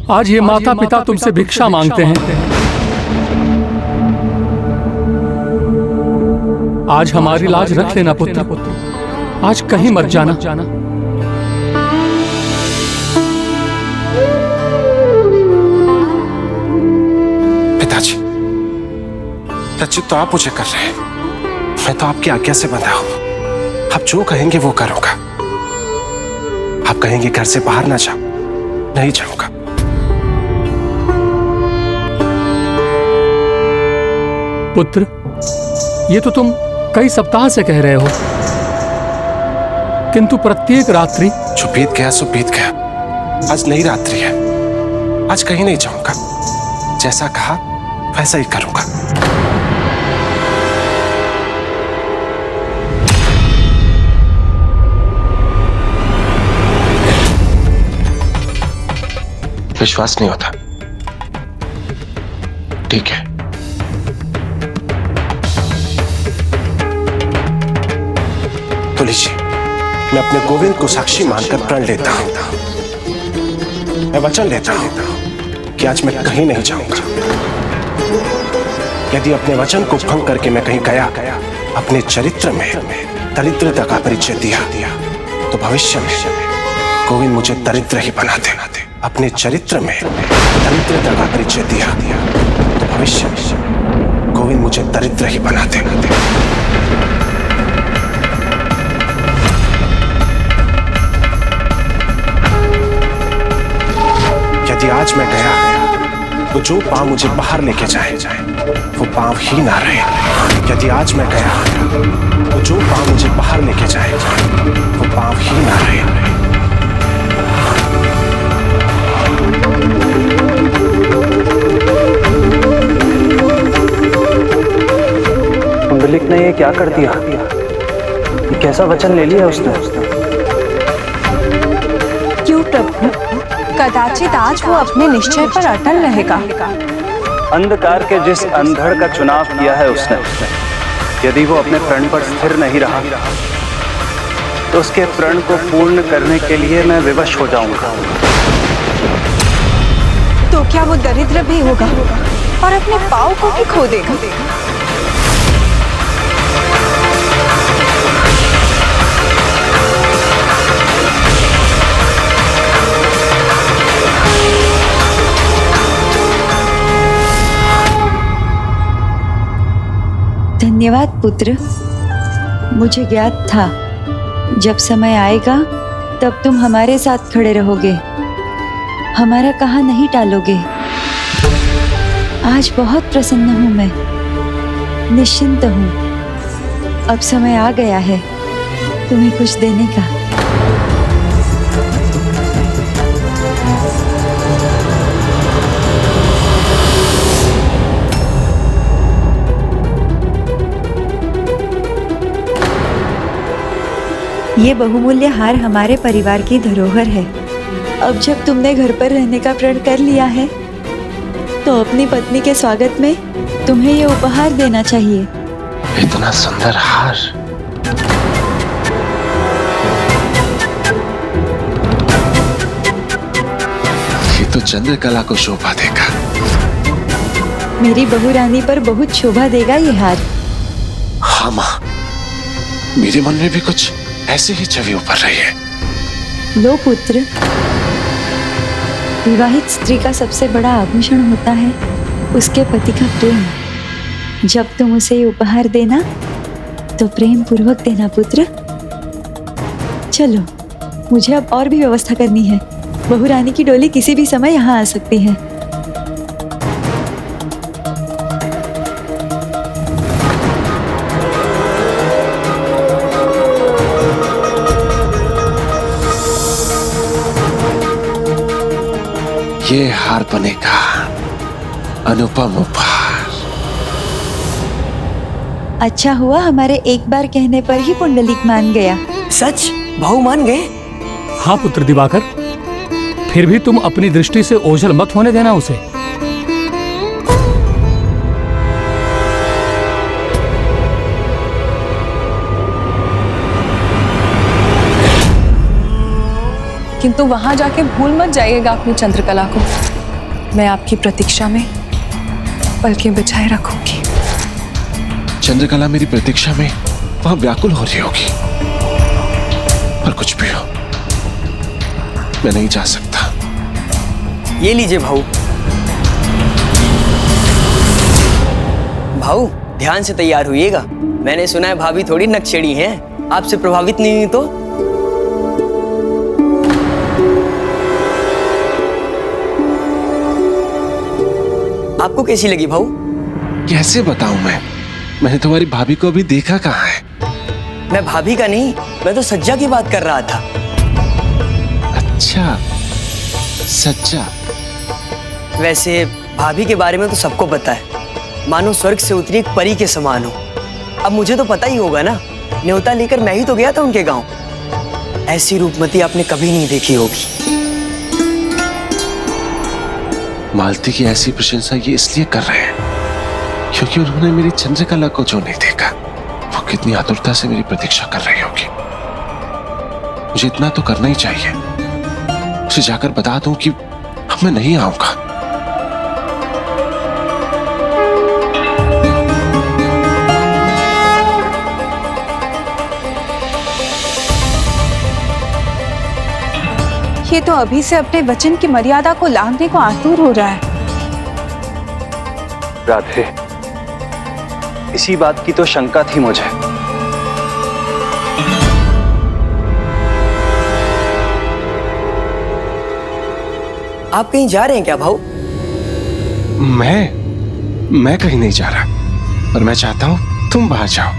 आज ये माता पिता तुमसे भिक्षा मांगते हैं। आज हमारी लाज रख लेना पुत्र, आज कहीं मत जाना। पिताजी, पिताजी तो आप मुझे कर रहे हैं, मैं तो आपकी आज्ञा से बंधा हूं। आप जो कहेंगे वो करूंगा। आप कहेंगे घर से बाहर ना जाओ, नहीं जाऊंगा। पुत्र, ये तो तुम कई सप्ताह से कह रहे हो, किंतु प्रत्येक रात्रि। जो बीत गया सो बीत गया। आज नई रात्रि है, आज कहीं नहीं जाऊंगा। जैसा कहा वैसा ही करूंगा। विश्वास नहीं होता? ठीक है, तो लीजिए, मैं अपने गोविंद को साक्षी मानकर प्रण लेता हूं। मैं वचन लेता हूं कि आज मैं कहीं नहीं जाऊंगा। यदि अपने वचन को भंग करके मैं कहीं गया, अपने चरित्र में दरिद्रता का परिचय दिया, तो भविष्य में गोविंद मुझे दरिद्र ही बना देना। अपने चरित्र में दरिद्रता का परिचय दिया, तो भविष्य में गोविंद मुझे दरिद्र ही बना देना। यदि आज मैं गया तो जो पांव मुझे बाहर लेके जाए वो पांव ही ना रहे। यदि आज मैं गया तो जो पांव मुझे बाहर लेके जाए वो पांव ही ना रहे। पुंडलिक ने ये क्या कर दिया? ये कैसा वचन ले लिया उसने? क्यों प्रभु, कदाचित आज वो अपने निश्चय पर अटल रहेगा। अंधकार के जिस अंधड़ का चुनाव किया है उसने, यदि वो अपने प्रण पर स्थिर नहीं रहा तो उसके प्रण को पूर्ण करने के लिए मैं विवश हो जाऊंगा। तो क्या वो दरिद्र भी होगा और अपने पाँव को भी खो देगा? धन्यवाद पुत्र, मुझे ज्ञात था जब समय आएगा तब तुम हमारे साथ खड़े रहोगे, हमारा कहा नहीं टालोगे। आज बहुत प्रसन्न हूं मैं, निश्चिंत हूं। अब समय आ गया है तुम्हें कुछ देने का। ये बहुमूल्य हार हमारे परिवार की धरोहर है। अब जब तुमने घर पर रहने का प्रण कर लिया है तो अपनी पत्नी के स्वागत में तुम्हें ये उपहार देना चाहिए। इतना सुंदर हार, ये तो चंद्रकला को शोभा देगा। मेरी बहू रानी पर बहुत शोभा देगा ये हार। हाँ माँ, मेरे मन में भी कुछ ऐसी ही छवि उभर रही है। लो पुत्र, विवाहित स्त्री का सबसे बड़ा आभूषण होता है उसके पति का प्रेम। जब तुम उसे ये उपहार देना तो प्रेम पूर्वक देना पुत्र। चलो, मुझे अब और भी व्यवस्था करनी है। बहू रानी की डोली किसी भी समय यहाँ आ सकती है। ये हार बनेगा अनुपम उपहार। अच्छा हुआ हमारे एक बार कहने पर ही पुंडलिक मान गया। सच? भाऊ मान गए? हाँ पुत्र दिवाकर, फिर भी तुम अपनी दृष्टि से ओझल मत होने देना उसे। किंतु वहां जाके भूल मत जाइएगा अपनी चंद्रकला को। मैं आपकी प्रतीक्षा में पलकें बिछाए रखूंगी। चंद्रकला मेरी प्रतीक्षा में वहां व्याकुल हो रही होगी। पर कुछ भी हो, मैं नहीं जा सकता। ये लीजिए भाऊ। भाऊ ध्यान से तैयार हुइएगा। मैंने सुना है भाभी थोड़ी नक्शेड़ी हैं, आपसे प्रभावित नहीं हुई तो। आपको कैसी लगी भाऊ? कैसे बताऊं मैंने तुम्हारी भाभी को अभी देखा कहाँ है। मैं भाभी का नहीं, मैं तो सज्जा की बात कर रहा था। अच्छा, सच्चा। वैसे भाभी के बारे में तो सबको पता है, मानो स्वर्ग से उतरी एक परी के समान हो। अब मुझे तो पता ही होगा ना, न्योता लेकर मैं ही तो गया था उनके गांव। ऐसी रूपमती आपने कभी नहीं देखी होगी। मालती की ऐसी प्रशंसा ये इसलिए कर रहे हैं क्योंकि उन्होंने मेरी चंद्रकला को जो नहीं देखा, वो कितनी आतुरता से मेरी प्रतीक्षा कर रही होगी। मुझे इतना तो करना ही चाहिए, उसे जाकर बता दूं कि अब मैं नहीं आऊंगा। ये तो अभी से अपने वचन की मर्यादा को लांघने को आतुर हो रहा है। राधे, इसी बात की तो शंका थी मुझे। आप कहीं जा रहे हैं क्या भाऊ? मैं कहीं नहीं जा रहा, पर मैं चाहता हूं तुम बाहर जाओ।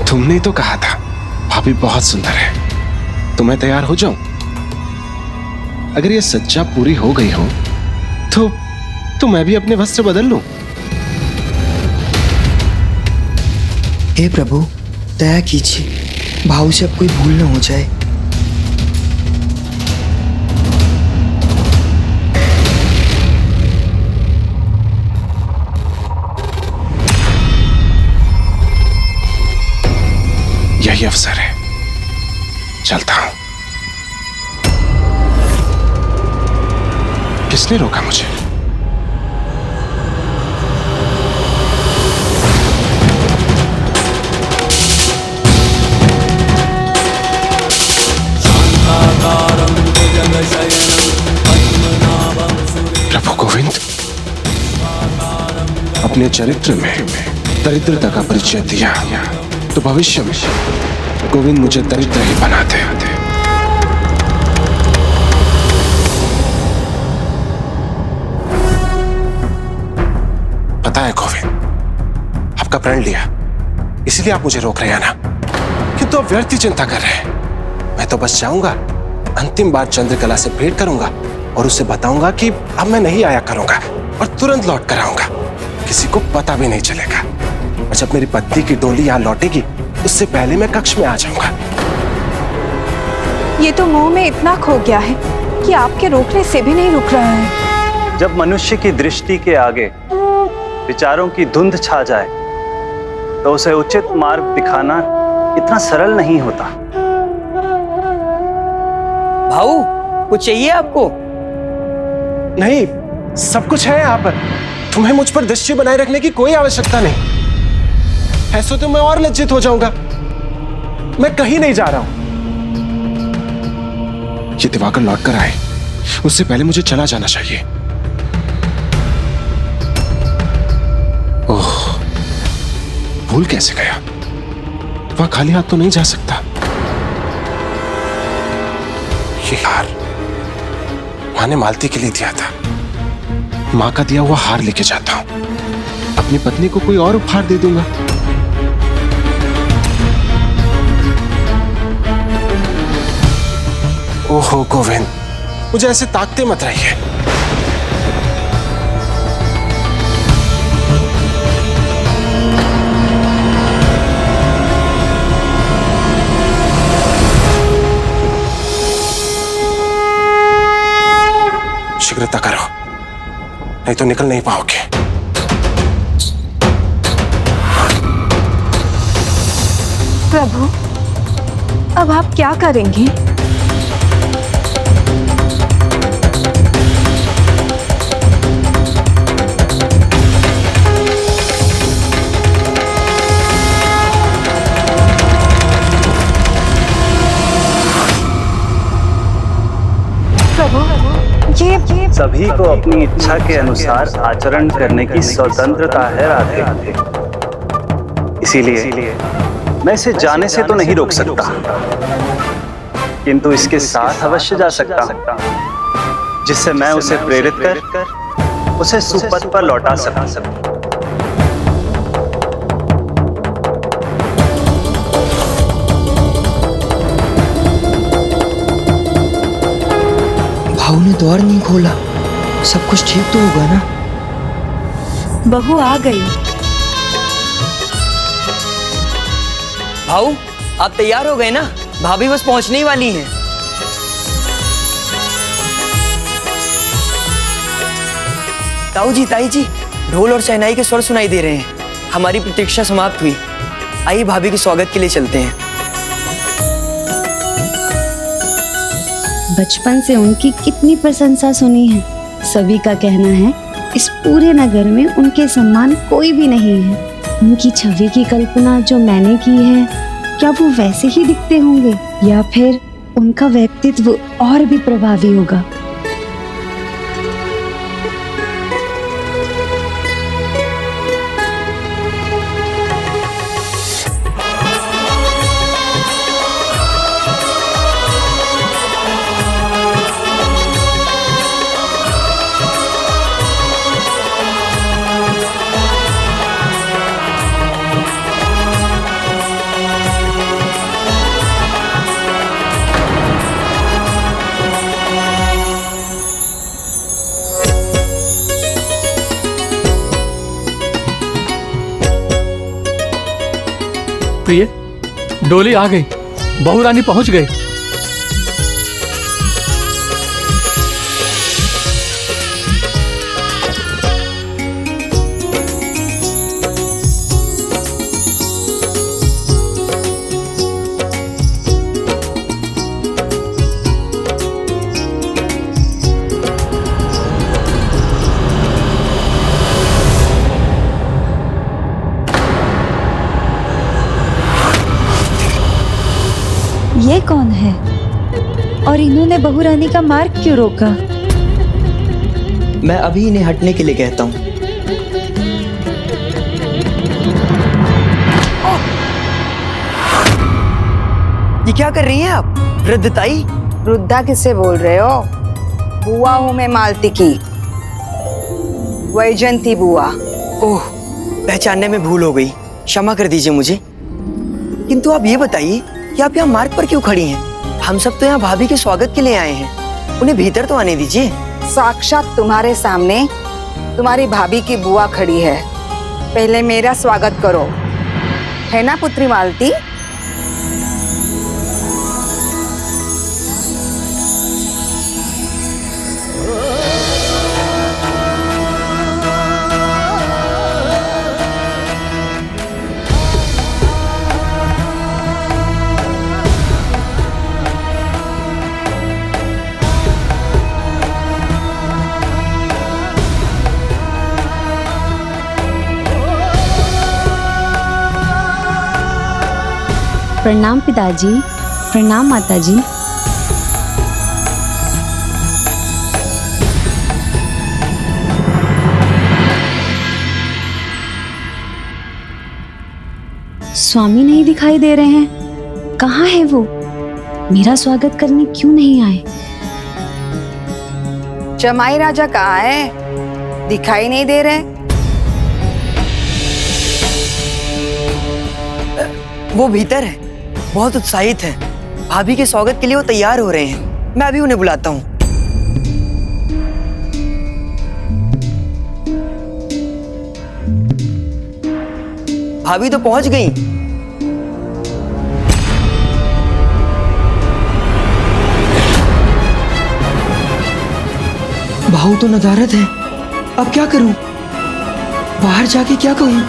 तुमने तो कहा था भाभी बहुत सुंदर है, तो मैं तैयार हो जाऊं। अगर ये सच्चा पूरी हो गई हो तो मैं भी अपने वस्त्र बदल लूं। हे प्रभु, दया कीजिए, भाव से अब कोई भूल न हो जाए। यही अवसर है, चलता हूं। किसने रोका मुझे? प्रभु गोविंद, अपने चरित्र में दरिद्रता का परिचय दिया तो भविष्य में गोविंद मुझे दरिद्र ही बनाते हैं। पता है गोविंद, आपका प्रण लिया, इसलिए आप मुझे रोक रहे हैं ना, किंतु आप व्यर्थ ही चिंता कर रहे हैं। मैं तो बस जाऊंगा, अंतिम बार चंद्रकला से भेंट करूंगा और उसे बताऊंगा कि अब मैं नहीं आया करूंगा और तुरंत लौट कर आऊंगा। किसी को पता भी नहीं चलेगा। और जब मेरी पत्नी की डोली यहाँ लौटेगी, उससे पहले मैं कक्ष में आ जाऊंगा। ये तो मुंह में इतना खो गया है कि आपके रोकने से भी नहीं रुक रहा है। जब मनुष्य की दृष्टि के आगे विचारों की धुंध छा जाए तो उसे उचित मार्ग दिखाना इतना सरल नहीं होता। भाऊ, कुछ चाहिए आपको? नहीं, सब कुछ है यहाँ पर। तुम्हें मुझ पर दृष्टि बनाए रखने की कोई आवश्यकता नहीं। ऐसा तो मैं और लज्जित हो जाऊंगा। मैं कहीं नहीं जा रहा हूं। ये दिवाकर लौट कर आए, उससे पहले मुझे चला जाना चाहिए। ओह, भूल कैसे गया? वहां खाली हाथ तो नहीं जा सकता। ये हार मां ने मालती के लिए दिया था। मां का दिया हुआ हार लेके जाता हूं, अपनी पत्नी को कोई और उपहार दे दूंगा। ओहो गोविंद, मुझे ऐसे ताकते मत रहिए। शीघ्रता करो, नहीं तो निकल नहीं पाओगे। प्रभु, अब आप क्या करेंगे? सभी को अपनी इच्छा के अनुसार आचरण करने की स्वतंत्रता है राधे। इसीलिए मैं इसे जाने से तो नहीं रोक सकता, किंतु इसके साथ अवश्य जा सकता हूं, जिससे मैं उसे प्रेरित कर उसे सुपथ पर लौटा सकूं। भाऊ ने द्वार नहीं खोला, सब कुछ ठीक तो होगा ना? बहू आ गई। भाऊ आप तैयार हो गए ना? भाभी बस पहुंचने ही वाली हैं। ताऊ जी, ताई जी, ढोल और शहनाई के स्वर सुनाई दे रहे हैं। हमारी प्रतीक्षा समाप्त हुई। आइए भाभी के स्वागत के लिए चलते हैं। बचपन से उनकी कितनी प्रशंसा सुनी है। सभी का कहना है इस पूरे नगर में उनके समान कोई भी नहीं है। उनकी छवि की कल्पना जो मैंने की है, क्या वो वैसे ही दिखते होंगे या फिर उनका व्यक्तित्व और भी प्रभावी होगा? प्रिय, डोली आ गई, बहू रानी पहुंच गई। ये कौन है और इन्होंने बहू रानी का मार्ग क्यों रोका? मैं अभी इन्हें हटने के लिए कहता हूँ। ये क्या कर रही हैं आप वृद्धताई? वृद्धा किससे बोल रहे हो? बुआ हूँ मैं, मालती की, वैजंती बुआ। ओह, पहचानने में भूल हो गई, क्षमा कर दीजिए मुझे। किंतु आप ये बताइए कि आप यहाँ मार्ग पर क्यों खड़ी हैं? हम सब तो यहाँ भाभी के स्वागत के लिए आए हैं, उन्हें भीतर तो आने दीजिए। साक्षात तुम्हारे सामने तुम्हारी भाभी की बुआ खड़ी है, पहले मेरा स्वागत करो, है ना पुत्री मालती? प्रणाम पिताजी, प्रणाम माताजी। स्वामी नहीं दिखाई दे रहे हैं, कहाँ है वो? मेरा स्वागत करने क्यों नहीं आए? जमाई राजा कहाँ है? दिखाई नहीं दे रहे। वो भीतर है, बहुत उत्साहित है। भाभी के स्वागत के लिए वो तैयार हो रहे हैं। मैं अभी उन्हें बुलाता हूँ। भाभी तो पहुंच गई। भाऊ तो नदारद है, अब क्या करूं? बाहर जाके क्या कहूं?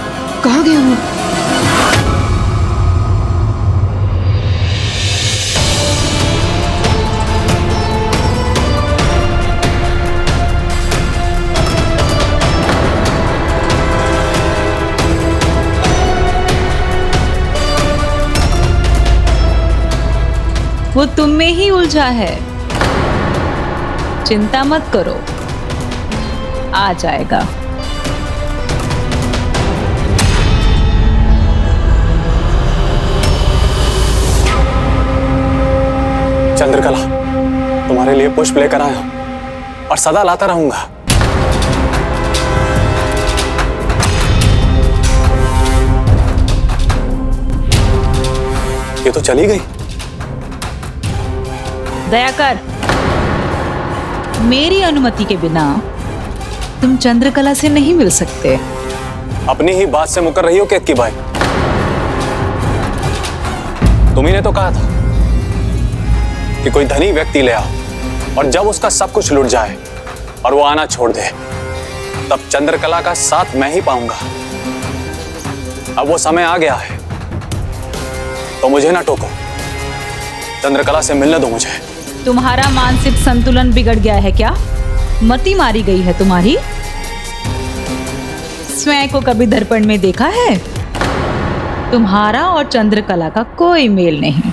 कहाँ गए वो? वो तुम में ही उलझा है, चिंता मत करो, आ जाएगा। चंद्रकला, तुम्हारे लिए पुष्प लेकर आया हूं और सदा लाता रहूंगा। ये तो चली गई। दयाकर, मेरी अनुमति के बिना तुम चंद्रकला से नहीं मिल सकते। अपनी ही बात से मुकर रही हो केतकी भाई। तुम्ही ने तो कहा था कि कोई धनी व्यक्ति ले आओ और जब उसका सब कुछ लुट जाए और वो आना छोड़ दे, तब चंद्रकला का साथ मैं ही पाऊंगा। अब वो समय आ गया है, तो मुझे ना टोको। चंद्रकला से मिलने दो मुझे। तुम्हारा मानसिक संतुलन बिगड़ गया है क्या? मति मारी गई है तुम्हारी? स्वयं को कभी दर्पण में देखा है? तुम्हारा और चंद्रकला का कोई मेल नहीं।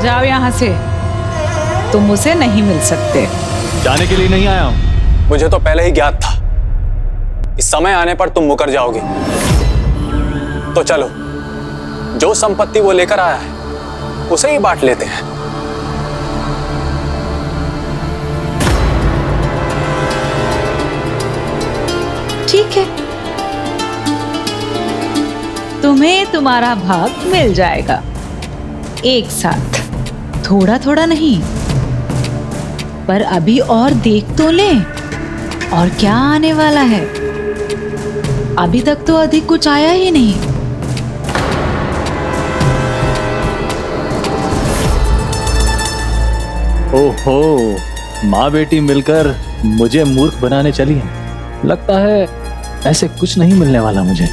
जाओ यहां से, तुम उसे नहीं मिल सकते। जाने के लिए नहीं आया हूं। मुझे तो पहले ही ज्ञात था इस समय आने पर तुम मुकर जाओगे। तो चलो, जो संपत्ति वो लेकर आया है उसे ही बांट लेते हैं। ठीक है, तुम्हें तुम्हारा भाग मिल जाएगा एक साथ, थोड़ा थोड़ा नहीं। पर अभी और देख तो ले, और क्या आने वाला है। अभी तक तो अधिक कुछ आया ही नहीं। ओहो, माँ बेटी मिलकर मुझे मूर्ख बनाने चली हैं। लगता है ऐसे कुछ नहीं मिलने वाला मुझे।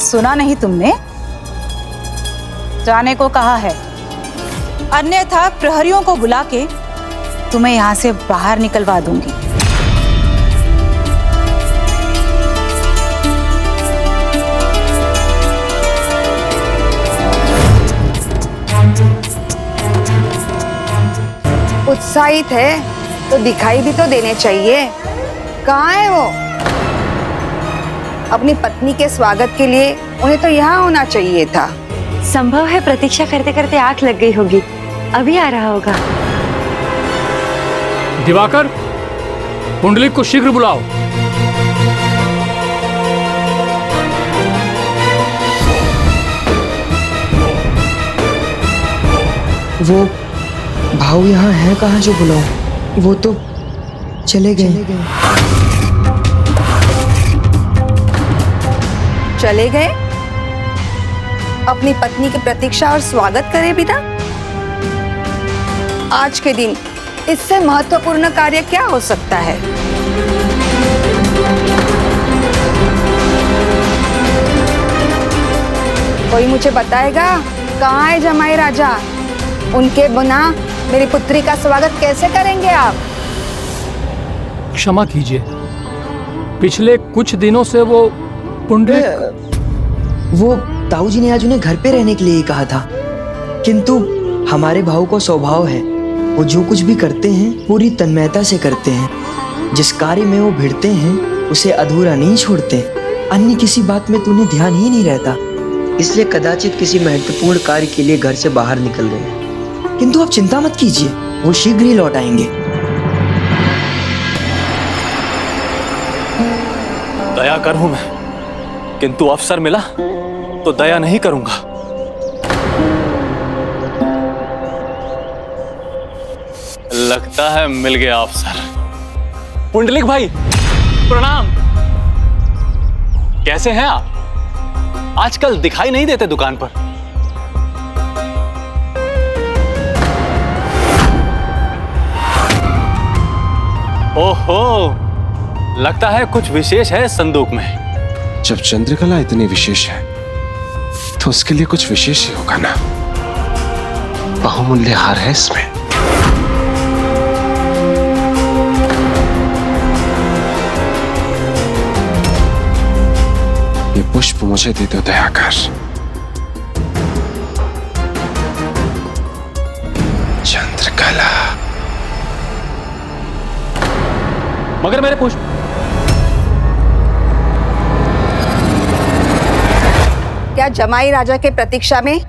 सुना नहीं तुमने? जाने को कहा है, अन्यथा प्रहरियों को बुला के तुम्हें यहाँ से बाहर निकलवा दूंगी। उत्साहित है तो दिखाई भी तो देने चाहिए। कहाँ है वो? अपनी पत्नी के स्वागत के लिए उन्हें तो यहाँ होना चाहिए था। संभव है प्रतीक्षा करते करते आंख लग गई होगी, अभी आ रहा होगा। दिवाकर, पुंडलिक को शीघ्र बुलाओ। वो भाव यहाँ है कहाँ जो बुलाऊं? वो तो चले गए। चले गए? अपनी पत्नी की प्रतीक्षा और स्वागत करे बिना? आज के दिन इससे महत्वपूर्ण कार्य क्या हो सकता है? कोई मुझे बताएगा कहाँ है जमाई राजा? उनके बिना मेरी पुत्री का स्वागत कैसे करेंगे आप? क्षमा कीजिए, पिछले कुछ दिनों से वो पुंडलिक। वो ताऊजी ने आज उन्हें घर पे रहने के लिए ही कहा था, किंतु हमारे भाव को स्वभाव है, वो जो कुछ भी करते हैं पूरी तन्मयता से करते हैं। जिस कार्य में वो भिड़ते हैं उसे अधूरा नहीं छोड़ते। अन्य किसी बात में तूने ध्यान ही नहीं रहता, इसलिए कदाचित किसी महत्वपूर्ण कार्य के लिए घर से बाहर निकल गए। किंतु आप चिंता मत कीजिए, वो शीघ्र ही लौट आएंगे। दया कर हूं मैं, किंतु अवसर मिला तो दया नहीं करूंगा। लगता है मिल गया अवसर। पुंडलिक भाई, प्रणाम। कैसे हैं आप? आजकल दिखाई नहीं देते दुकान पर। ओहो, लगता है कुछ विशेष है संदूक में। जब चंद्रकला इतनी विशेष है तो उसके लिए कुछ विशेष ही होगा ना। बहुमूल्य हार है इसमें। ये पुष्प मुझे दे दो दयाकर। चंद्रकला, मगर मेरे पुष्प। क्या जमाई राजा के प्रतीक्षा में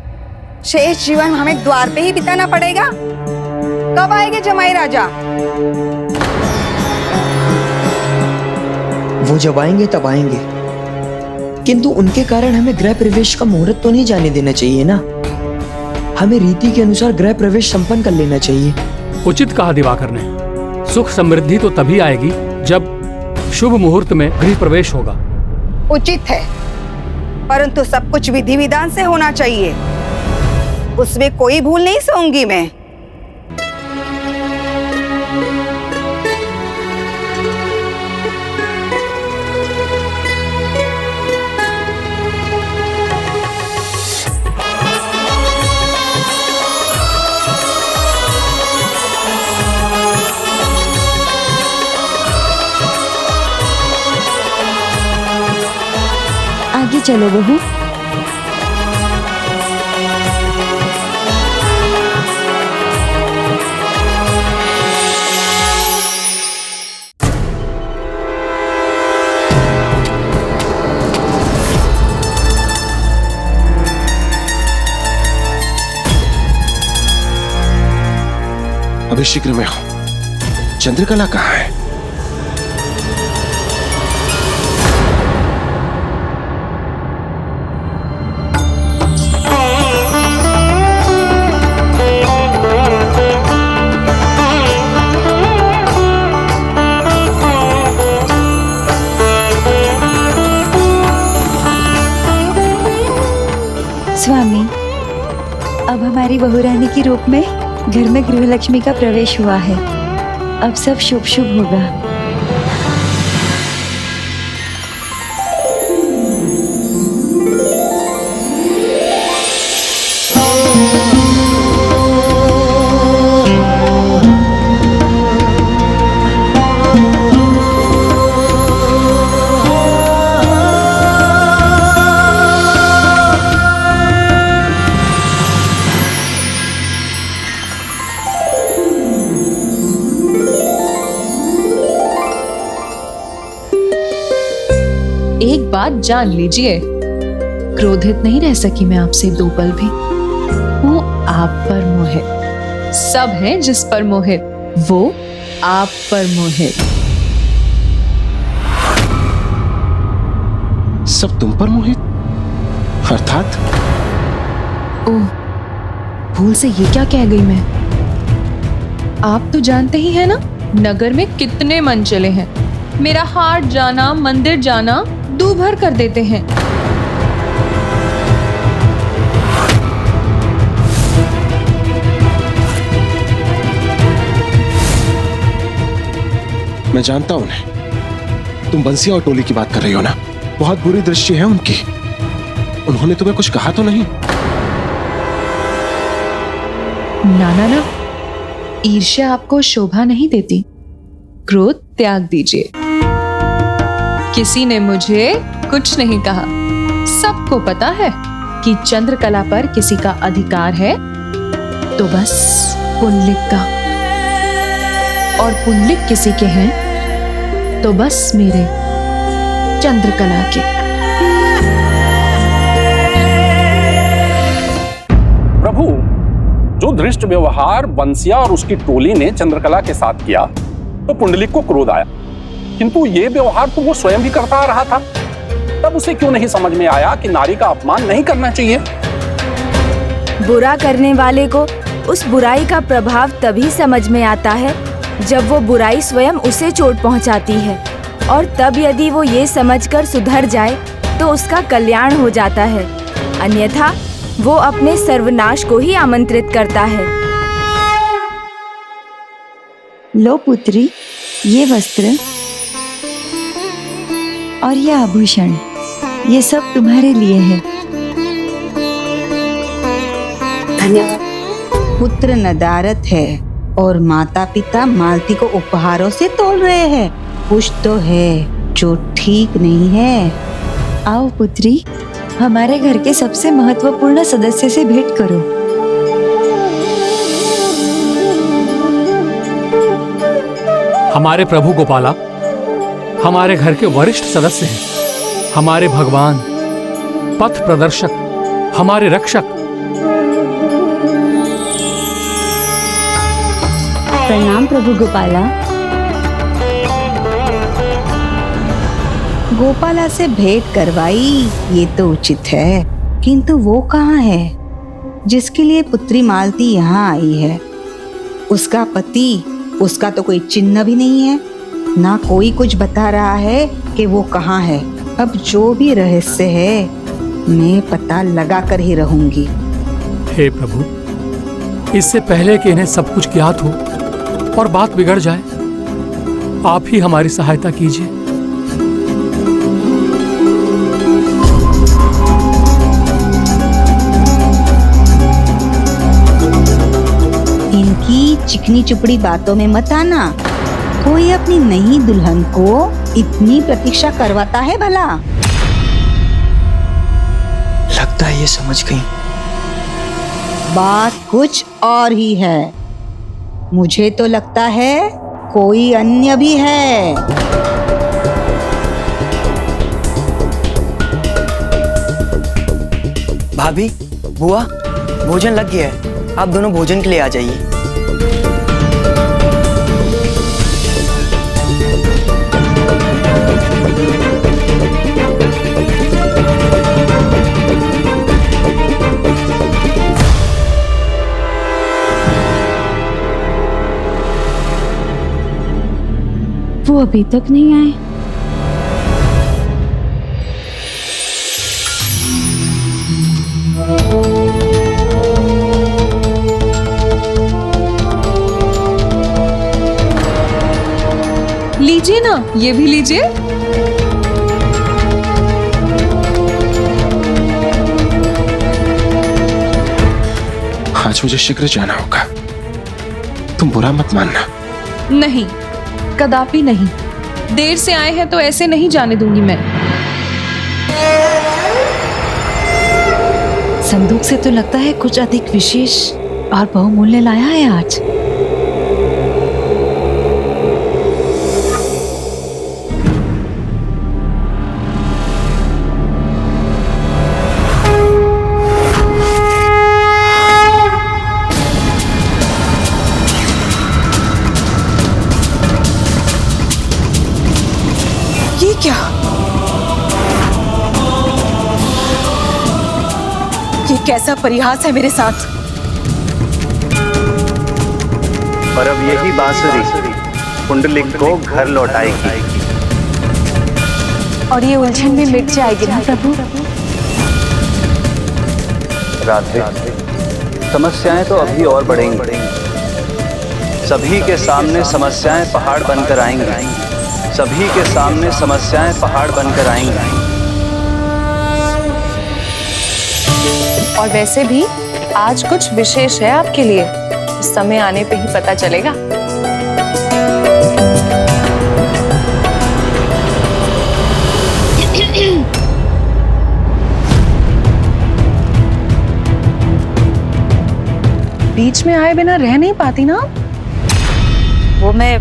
शेष जीवन हमें द्वार पे ही बिताना पड़ेगा? कब आएंगे जमाई राजा? वो जब आएंगे तब आएंगे, किंतु उनके कारण हमें गृह प्रवेश का मुहूर्त तो नहीं जाने देना चाहिए ना। हमें रीति के अनुसार गृह प्रवेश संपन्न कर लेना चाहिए। उचित कहा दिवाकर ने। सुख समृद्धि तो तभी आएगी जब शुभ मुहूर्त में गृह प्रवेश होगा। उचित है, परंतु सब कुछ विधि विधान से होना चाहिए। उसमें कोई भूल नहीं सहूंगी मैं। आगे चलो बहू। अभी शीघ्र में हो। चंद्रकला कहाँ है? स्वामी, अब हमारी बहुरानी के रूप में घर में गृहलक्ष्मी का प्रवेश हुआ है। अब सब शुभ शुभ होगा। एक बात जान लीजिए, क्रोधित नहीं रह सकी मैं आपसे दो पल भी। वो आप पर मोहित, सब हैं जिस पर मोहित, वो आप पर मोहित। सब तुम पर मोहित? अर्थात? ओह, भूल से ये क्या कह गई मैं। आप तो जानते ही हैं ना, नगर में कितने मन चले हैं। मेरा हाट जाना, मंदिर जाना दू भर कर देते हैं। मैं जानता हूं उन्हें। तुम बंसिया और टोली की बात कर रही हो ना? बहुत बुरी दृष्टि है उनकी। उन्होंने तुम्हें कुछ कहा तो नहीं? ना ना ना, ईर्ष्या आपको शोभा नहीं देती। क्रोध त्याग दीजिए। किसी ने मुझे कुछ नहीं कहा। सबको पता है कि चंद्रकला पर किसी का अधिकार है तो बस पुंडलिक का, और पुंडलिक किसी के हैं तो बस मेरे चंद्रकला के। प्रभु, जो दृष्ट व्यवहार बंसिया और उसकी टोली ने चंद्रकला के साथ किया तो पुंडलिक को क्रोध आया, किंतु ये व्यवहार तो वो स्वयं भी करता आ रहा था। तब उसे क्यों नहीं समझ में आया कि नारी का अपमान नहीं करना चाहिए? बुरा करने वाले को उस बुराई का प्रभाव तभी समझ में आता है जब वो बुराई स्वयं उसे चोट पहुंचाती है, और तब यदि वो ये समझकर सुधर जाए तो उसका कल्याण हो जाता है, अन्यथा वो अपने सर्वनाश को ही आमंत्रित करता है। लो पुत्री, ये वस्त्र और ये आभूषण, ये सब तुम्हारे लिए है। धन्यवाद। पुत्र नदारत है और माता पिता मालती को उपहारों से तोल रहे हैं। कुछ तो है जो ठीक नहीं है। आओ पुत्री, हमारे घर के सबसे महत्वपूर्ण सदस्य से भेंट करो। हमारे प्रभु गोपाला, हमारे घर के वरिष्ठ सदस्य हैं, हमारे भगवान, पथ प्रदर्शक, हमारे रक्षक। प्रणाम प्रभु गोपाला। गोपाला से भेंट करवाई ये तो उचित है, किंतु वो कहाँ है जिसके लिए पुत्री मालती यहाँ आई है? उसका पति, उसका तो कोई चिन्ह भी नहीं है, ना कोई कुछ बता रहा है कि वो कहाँ है। अब जो भी रहस्य है मैं पता लगा कर ही रहूंगी। हे प्रभु, इससे पहले कि इन्हें सब कुछ ज्ञात हो और बात बिगड़ जाए, आप ही हमारी सहायता कीजिए। इनकी चिकनी चुपड़ी बातों में मत आना। कोई अपनी नई दुल्हन को इतनी प्रतीक्षा करवाता है भला? लगता है ये समझ गई। बात कुछ और ही है। मुझे तो लगता है कोई अन्य भी है। भाभी, बुआ, भोजन लग गया है, आप दोनों भोजन के लिए आ जाइए। वो अभी तक नहीं आए। लीजिए ना, ये भी लीजिए। आज मुझे शीघ्र जाना होगा, तुम बुरा मत मानना। नहीं, कदापि नहीं। देर से आए हैं तो ऐसे नहीं जाने दूंगी मैं। संदूक से तो लगता है कुछ अधिक विशेष और बहुमूल्य लाया है आज। ये क्या? ये कैसा परिहास है मेरे साथ? और अब यही बांसुरी पुंडलिक को घर लौटाएगी। और ये उलझन भी मिट जाएगी ना प्रभु? राधे, समस्याएं तो अभी और बढ़ेंगी। सभी के सामने समस्याएं पहाड़ बनकर आएंगी। सभी के सामने समस्याएं पहाड़ बनकर आएंगी। और वैसे भी आज कुछ विशेष है आपके लिए, समय आने पे ही पता चलेगा। बीच में आए बिना रह नहीं पाती ना। वो मैं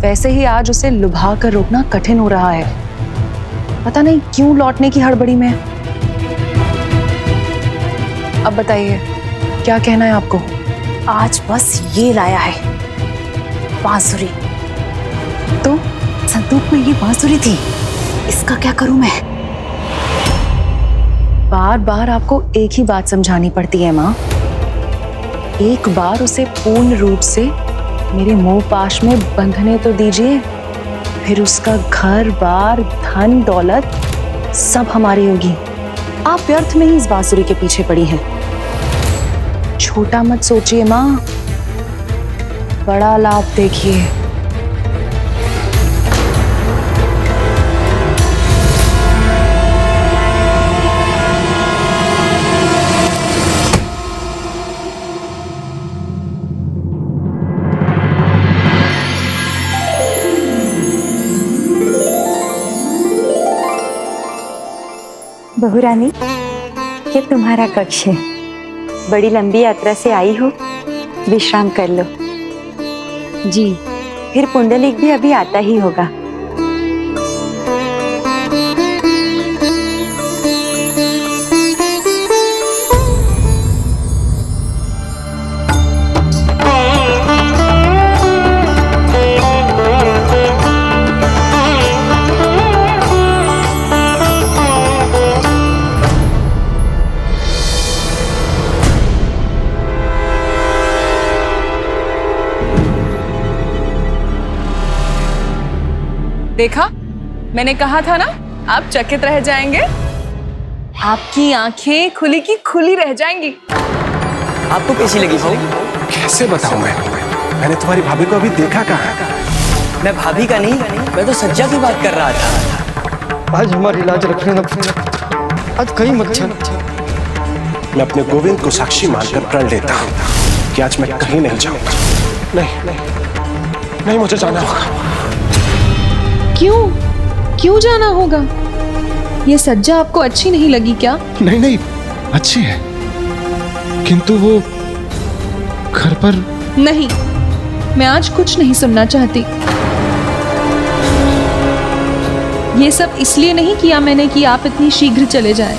वैसे ही आज उसे लुभा कर रोकना कठिन हो रहा है। पता नहीं क्यों लौटने की हड़बड़ी में। अब बताइए क्या कहना है आपको? आज बस ये लाया है, बांसुरी। तो संदूक में ये बांसुरी थी, इसका क्या करूं मैं? बार बार आपको एक ही बात समझानी पड़ती है माँ। एक बार उसे पूर्ण रूप से मेरे मोह पाश में बंधने तो दीजिए, फिर उसका घर बार धन दौलत सब हमारी होगी। आप व्यर्थ में ही इस बांसुरी के पीछे पड़ी हैं। छोटा मत सोचिए माँ, बड़ा लाभ देखिए। बहुरानी, ये तुम्हारा कक्ष है। बड़ी लंबी यात्रा से आई हो, विश्राम कर लो। जी। फिर पुंडलिक भी अभी आता ही होगा। देखा, मैंने कहा था ना, आप चकित रह जाएंगे। आपकी आंखें खुली की खुली रह जाएंगी। आपको कैसी लगी भाऊ? कैसे बताऊं मैंने तुम्हारी भाभी को अभी देखा कहाँ? मैं भाभी का नहीं, मैं तो सज्जा की बात कर रहा था। आज हमारी लाज रखने ना, आज कहीं मत जाना। मैं अपने गोविंद को साक्षी मानकर प्रण लेता हूँ कि आज मैं कहीं नहीं जाऊंगा। नहीं, मुझे जाना होगा। क्यों जाना होगा? ये सज्जा आपको अच्छी नहीं लगी क्या? नहीं, अच्छी है, किंतु वो घर पर नहीं, मैं आज कुछ नहीं सुनना चाहती। ये सब इसलिए नहीं किया मैंने कि आप इतनी शीघ्र चले जाएं।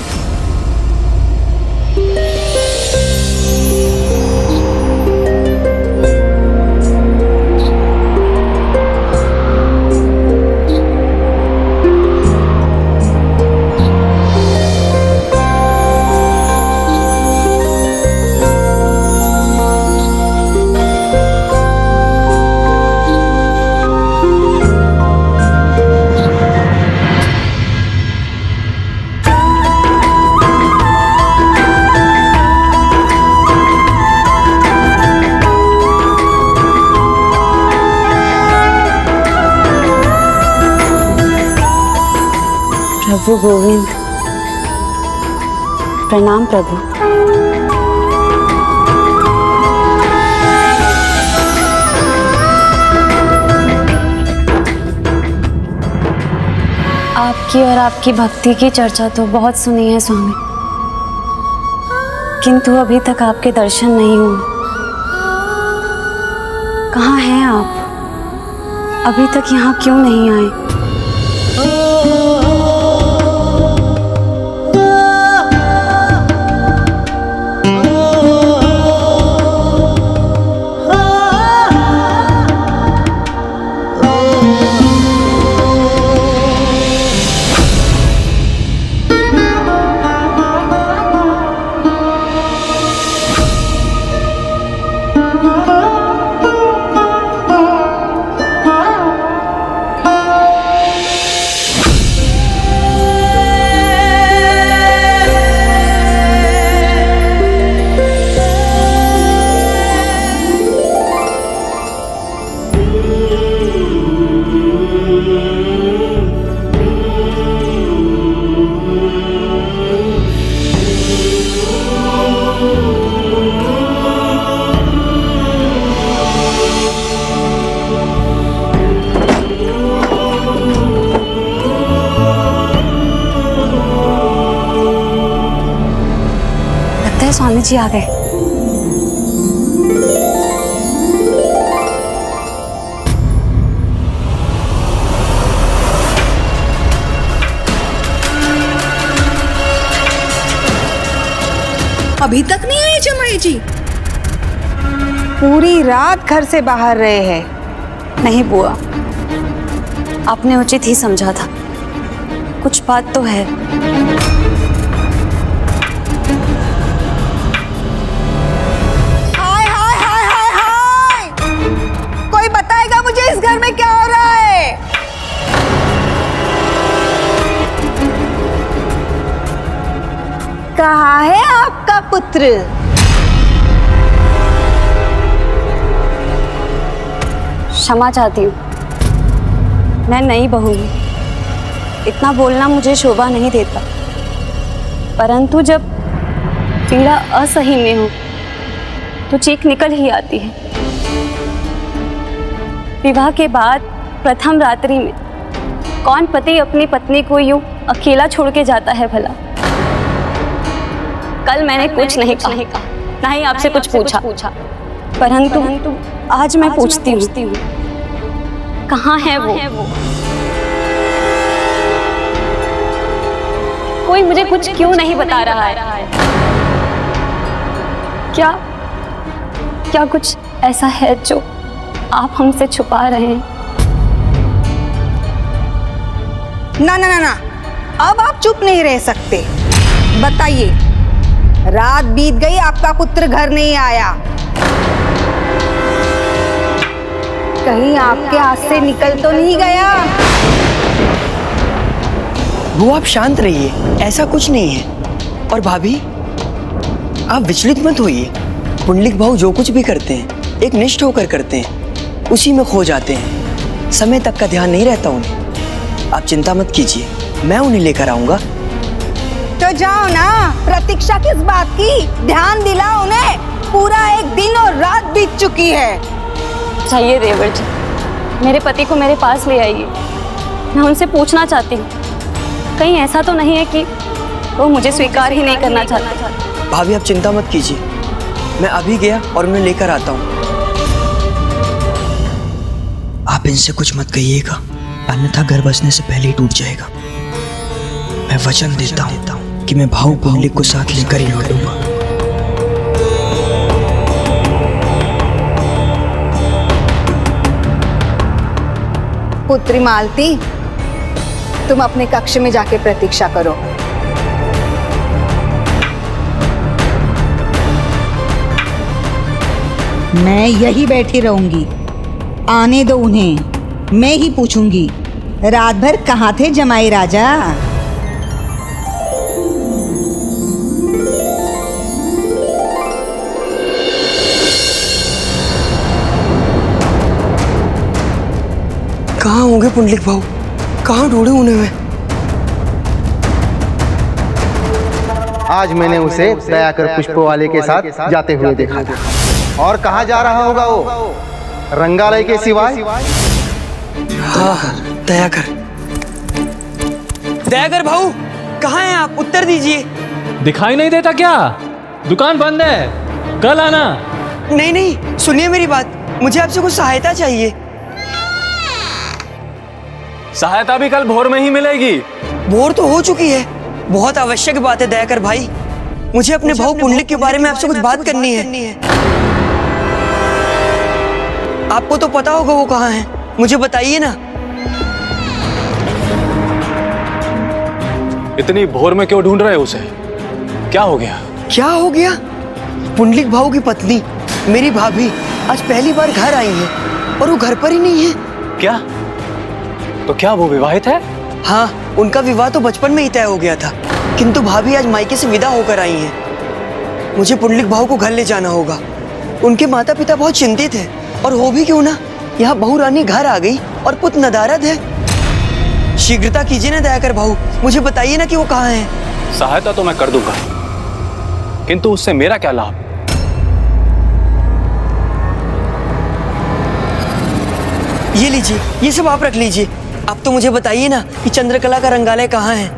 प्रभु गोविंद, प्रणाम प्रभु। आपकी और आपकी भक्ति की चर्चा तो बहुत सुनी है स्वामी, किंतु अभी तक आपके दर्शन नहीं हुए। कहाँ हैं आप? अभी तक यहाँ क्यों नहीं आए? स्वामी जी आ गए। अभी तक नहीं आए जमाई जी? पूरी रात घर से बाहर रहे हैं। नहीं बुआ, आपने उचित ही समझा था। कुछ बात तो है। इस घर में क्या हो रहा है? कहाँ है आपका पुत्र? क्षमा चाहती हूँ, मैं नई बहू हूँ, इतना बोलना मुझे शोभा नहीं देता, परंतु जब पीड़ा असहनीय हो तो चीख निकल ही आती है। विवाह के बाद प्रथम रात्रि में कौन पति अपनी पत्नी को यूं अकेला छोड़ के जाता है भला? कल मैंने कुछ नहीं कहा, ना ही आपसे कुछ पूछा, परंतु आज मैं पूछती हूँ, कहाँ है वो? कोई मुझे कुछ क्यों नहीं बता रहा है? क्या कुछ ऐसा है जो आप हमसे छुपा रहे हैं? ना, अब आप चुप नहीं रह सकते। बताइए, रात बीत गई, आपका पुत्र घर नहीं आया। कहीं आपके हाथ से निकल तो नहीं गया? वो आप शांत रहिए, ऐसा कुछ नहीं है। और भाभी आप विचलित मत होइए। पुंडलिक भाऊ जो कुछ भी करते हैं एक निष्ठ होकर करते हैं, उसी में खो जाते हैं। समय तक का ध्यान नहीं रहता उन्हें। आप चिंता मत कीजिए, मैं उन्हें लेकर आऊंगा। तो जाओ ना, प्रतीक्षा किस बात की? ध्यान दिलाओ उन्हें। पूरा एक दिन और रात बीत चुकी है। चाहिए देवर जी, मेरे पति को मेरे पास ले आइए। मैं उनसे पूछना चाहती हूँ, कहीं ऐसा तो नहीं है कि वो मुझे स्वीकार ही नहीं करना चाहता। भाभी आप चिंता मत कीजिए, मैं अभी गया और उन्हें लेकर आता हूँ। आप इनसे कुछ मत कहिएगा, अन्यथा घर बसने से पहले ही टूट जाएगा। मैं वचन देता हूँ कि मैं भाऊ पुंडलिक को साथ लेकर ही लौटूंगा। पुत्री मालती, तुम अपने कक्ष में जाके प्रतीक्षा करो। मैं यही बैठी रहूंगी। आने दो उन्हें, मैं ही पूछूंगी रात भर कहाँ थे जमाई राजा? कहाँ होंगे पुंडलिक भाऊ? कहाँ ढूंढे उन्हें मैं? आज मैंने उसे दयाकर पुष्पवाले के साथ जाते हुए देखा था। और कहाँ जा रहा होगा वो? रंगालय के सिवाय? हाँ, दयाकर। दयाकर भाऊ, कहाँ हैं आप? उत्तर दीजिए। दिखाई नहीं देता क्या? दुकान बंद है, कल आना। नहीं नहीं, सुनिए मेरी बात, मुझे आपसे कुछ सहायता चाहिए। सहायता भी कल भोर में ही मिलेगी। भोर तो हो चुकी है। बहुत आवश्यक बात है दयाकर भाई, मुझे अपने भाऊ पुंडलिक के बारे में आपसे कुछ बात करनी है। आपको तो पता होगा वो कहाँ है, मुझे बताइए ना। इतनी भोर में क्यों ढूंढ रहे हो उसे? क्या हो गया? क्या हो गया? पुंडलिक भाऊ की पत्नी मेरी भाभी आज पहली बार घर आई है और वो घर पर ही नहीं है। क्या? तो क्या वो विवाहित है? हाँ, उनका विवाह तो बचपन में ही तय हो गया था, किंतु भाभी आज मायके से विदा होकर आई हैं। मुझे पुंडलिक भाऊ को घर ले जाना होगा। उनके माता पिता बहुत चिंतित हैं, और हो भी क्यों ना, यहाँ बहू रानी घर आ गई और पुत्र नदारद है। शीघ्रता कीजिए ना दयाकर भाऊ, मुझे बताइए ना कि वो कहाँ है। सहायता तो मैं कर दूंगा, किंतु उससे मेरा क्या लाभ? ये लीजिए, ये सब आप रख लीजिए। अब तो मुझे बताइए ना कि चंद्रकला का रंगालय कहाँ है।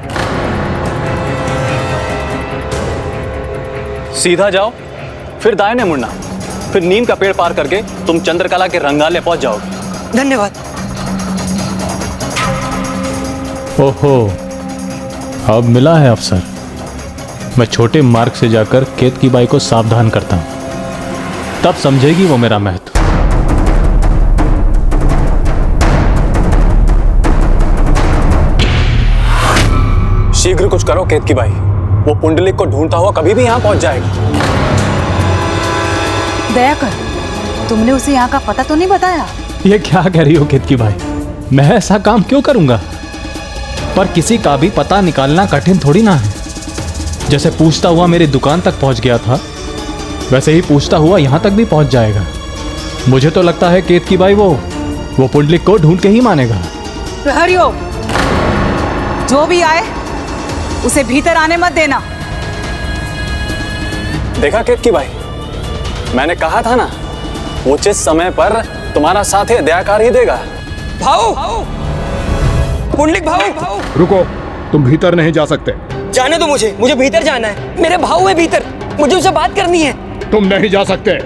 सीधा जाओ, फिर दाहिने मुड़ना, फिर नीम का पेड़ पार करके तुम चंद्रकला के रंगालय पहुंच जाओगे। धन्यवाद। ओहो, अब मिला है अवसर। मैं छोटे मार्ग से जाकर केत की बाई को सावधान करता हूं, तब समझेगी वो मेरा महत्व। शीघ्र कुछ करो केत की बाई, वो पुंडलिक को ढूंढता हुआ कभी भी यहाँ पहुंच जाएगा। दयाकर, तुमने उसे यहाँ का पता तो नहीं बताया? ये क्या कह रही हो केत की बाई? मैं ऐसा काम क्यों करूंगा? पर किसी का भी पता निकालना कठिन थोड़ी ना है। जैसे पूछता हुआ मेरी दुकान तक पहुंच गया था, वैसे ही पूछता हुआ यहाँ तक भी पहुंच जाएगा। मुझे तो लगता है केत की बाई वो पुंडलिक को ढूंढ के ही मानेगा। प्रहरियो, जो भी आए उसे भीतर आने मत देना। देखा केत की भाई, मैंने कहा था ना, उचित समय पर तुम्हारा साथ ही दयाकर ही देगा। भाऊ, पुंडलिक भाऊ, रुको, तुम भीतर नहीं जा सकते। जाने दो मुझे भीतर जाना है। मेरे भाऊ है भीतर, मुझे उनसे बात करनी है। तुम नहीं जा सकते।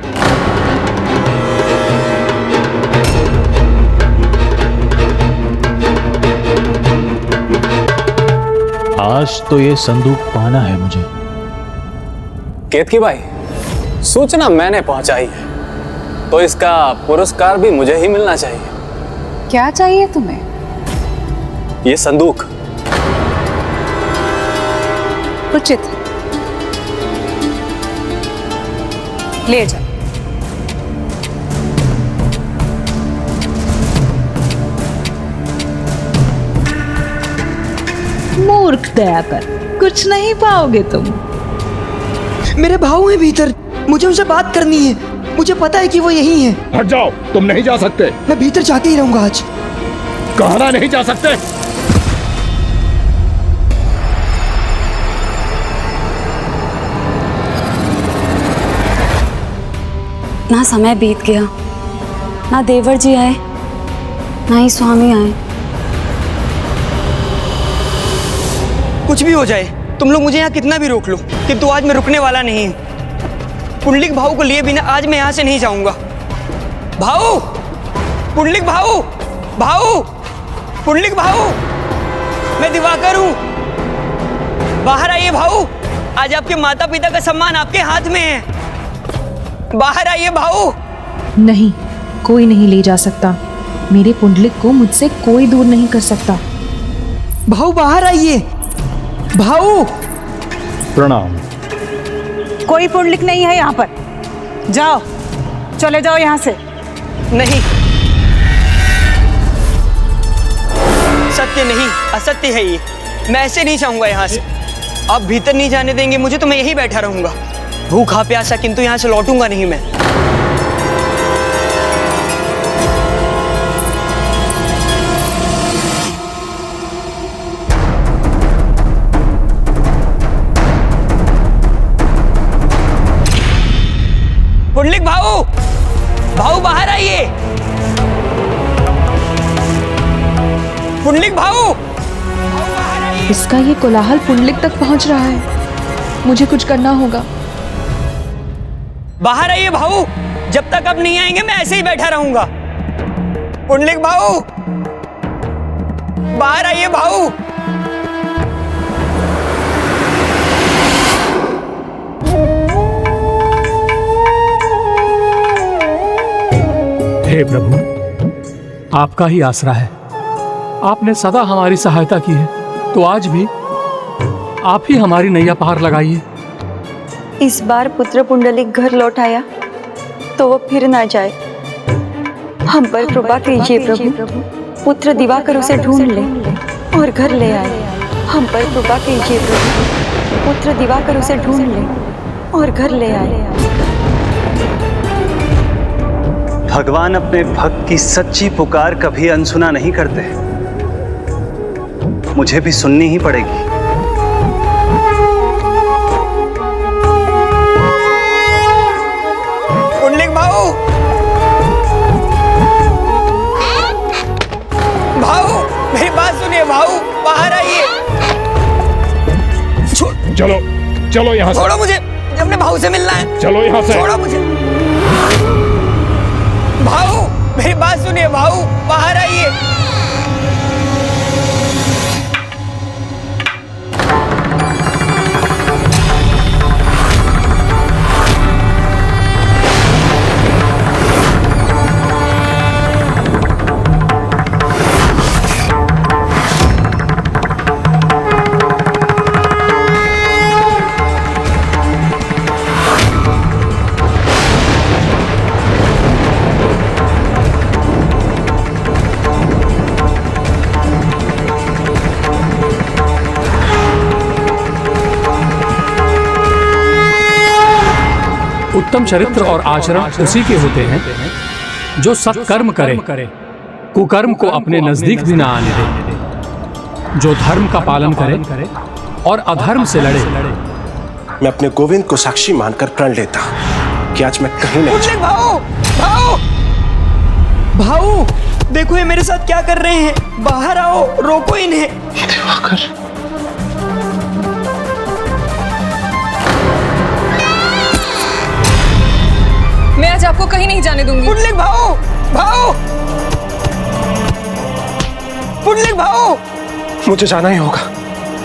आज तो ये संदूक पाना है मुझे। केत की भाई, सूचना मैंने पहुंचाई है, तो इसका पुरस्कार भी मुझे ही मिलना चाहिए। क्या चाहिए तुम्हें? ये संदूक। उचित, ले जा। मूर्ख दया कर, कुछ नहीं पाओगे तुम। मेरे भाऊ हैं भीतर, मुझे उनसे बात करनी है। मुझे पता है कि वो यही हैं। हट जाओ, तुम नहीं जा सकते। मैं भीतर जाके ही रहूंगा आज। कहना नहीं जा सकते। ना समय बीत गया, ना देवर जी आए, ना ही स्वामी आए। कुछ भी हो जाए, तुम लोग मुझे यहाँ कितना भी रोक लो, किंतु आज मैं रुकने वाला नहीं हूँ। पुंडलिक भाऊ को लिए बिना आज मैं यहाँ से नहीं जाऊंगा। भाऊ, पुंडलिक भाऊ, भाऊ, पुंडलिक भाऊ, मैं दिवाकर हूँ। बाहर आइए भाऊ, आज आपके माता पिता का सम्मान आपके हाथ में है। बाहर आइए भाऊ। नहीं, कोई नहीं ले जा सकता। मेरे पुंडलिक को मुझसे कोई दूर नहीं कर सकता। भाऊ बाहर आइए। भाऊ। प्रणाम। कोई पुंडलिक नहीं है यहाँ पर। जाओ, चले जाओ यहाँ से। नहीं, सत्य नहीं, असत्य है ये। मैं ऐसे नहीं चाहूंगा यहाँ से। आप भीतर नहीं जाने देंगे मुझे तो मैं यही बैठा रहूंगा, भूखा प्यासा, किंतु यहाँ से लौटूंगा नहीं मैं। पुंडलिक भाऊ, भाऊ बाहर आइए। पुंडलिक भाऊ, इसका ये कोलाहल पुंडलिक तक पहुंच रहा है। मुझे कुछ करना होगा। बाहर आइए भाऊ, जब तक आप नहीं आएंगे मैं ऐसे ही बैठा रहूंगा। पुंडलिक भाऊ, बाहर आइए भाऊ। हे प्रभु, आपका ही आसरा है। आपने सदा हमारी सहायता की है, तो आज भी आप ही हमारी नैया पार लगाइए। इस बार पुत्र पुंडलिक घर लौट आया तो वो फिर ना जाए। हम पर कृपा कीजिए प्रभु। पुत्र दिवाकर उसे ढूंढ ले और घर ले आए। हम पर कृपा कीजिए प्रभु। पुत्र दिवाकर उसे ढूंढ ले और घर ले आए। भगवान अपने भक्त की सच्ची पुकार कभी अनसुना नहीं करते। मुझे भी सुननी ही पड़ेगी। पुंडलिक भाऊ, भाऊ मेरी बात सुनिए भाऊ, बाहर आइए। चलो चलो यहाँ से। छोड़ो मुझे, अपने भाऊ से मिलना है। चलो यहाँ से। छोड़ो मुझे। भाऊ मेरी बात सुनिए भाऊ, बाहर आइए। उत्तम चरित्र और आचरण उसी के होते हैं जो सत्कर्म करे, कुकर्म को अपने नजदीक भी ना आने दे, जो धर्म का पालन करे और अधर्म से लड़े। मैं अपने गोविंद को साक्षी मानकर प्रण लेता हूं कि आज मैं कहीं नहीं। भाऊ, भाऊ, भाऊ, देखो ये मेरे साथ क्या कर रहे हैं। बाहर आओ, रोको इन्हें। दिवाकर, मैं आज आपको कहीं नहीं जाने दूंगी। पुंडलिक भाऊ, भाऊ, पुंडलिक भाऊ, मुझे जाना ही होगा।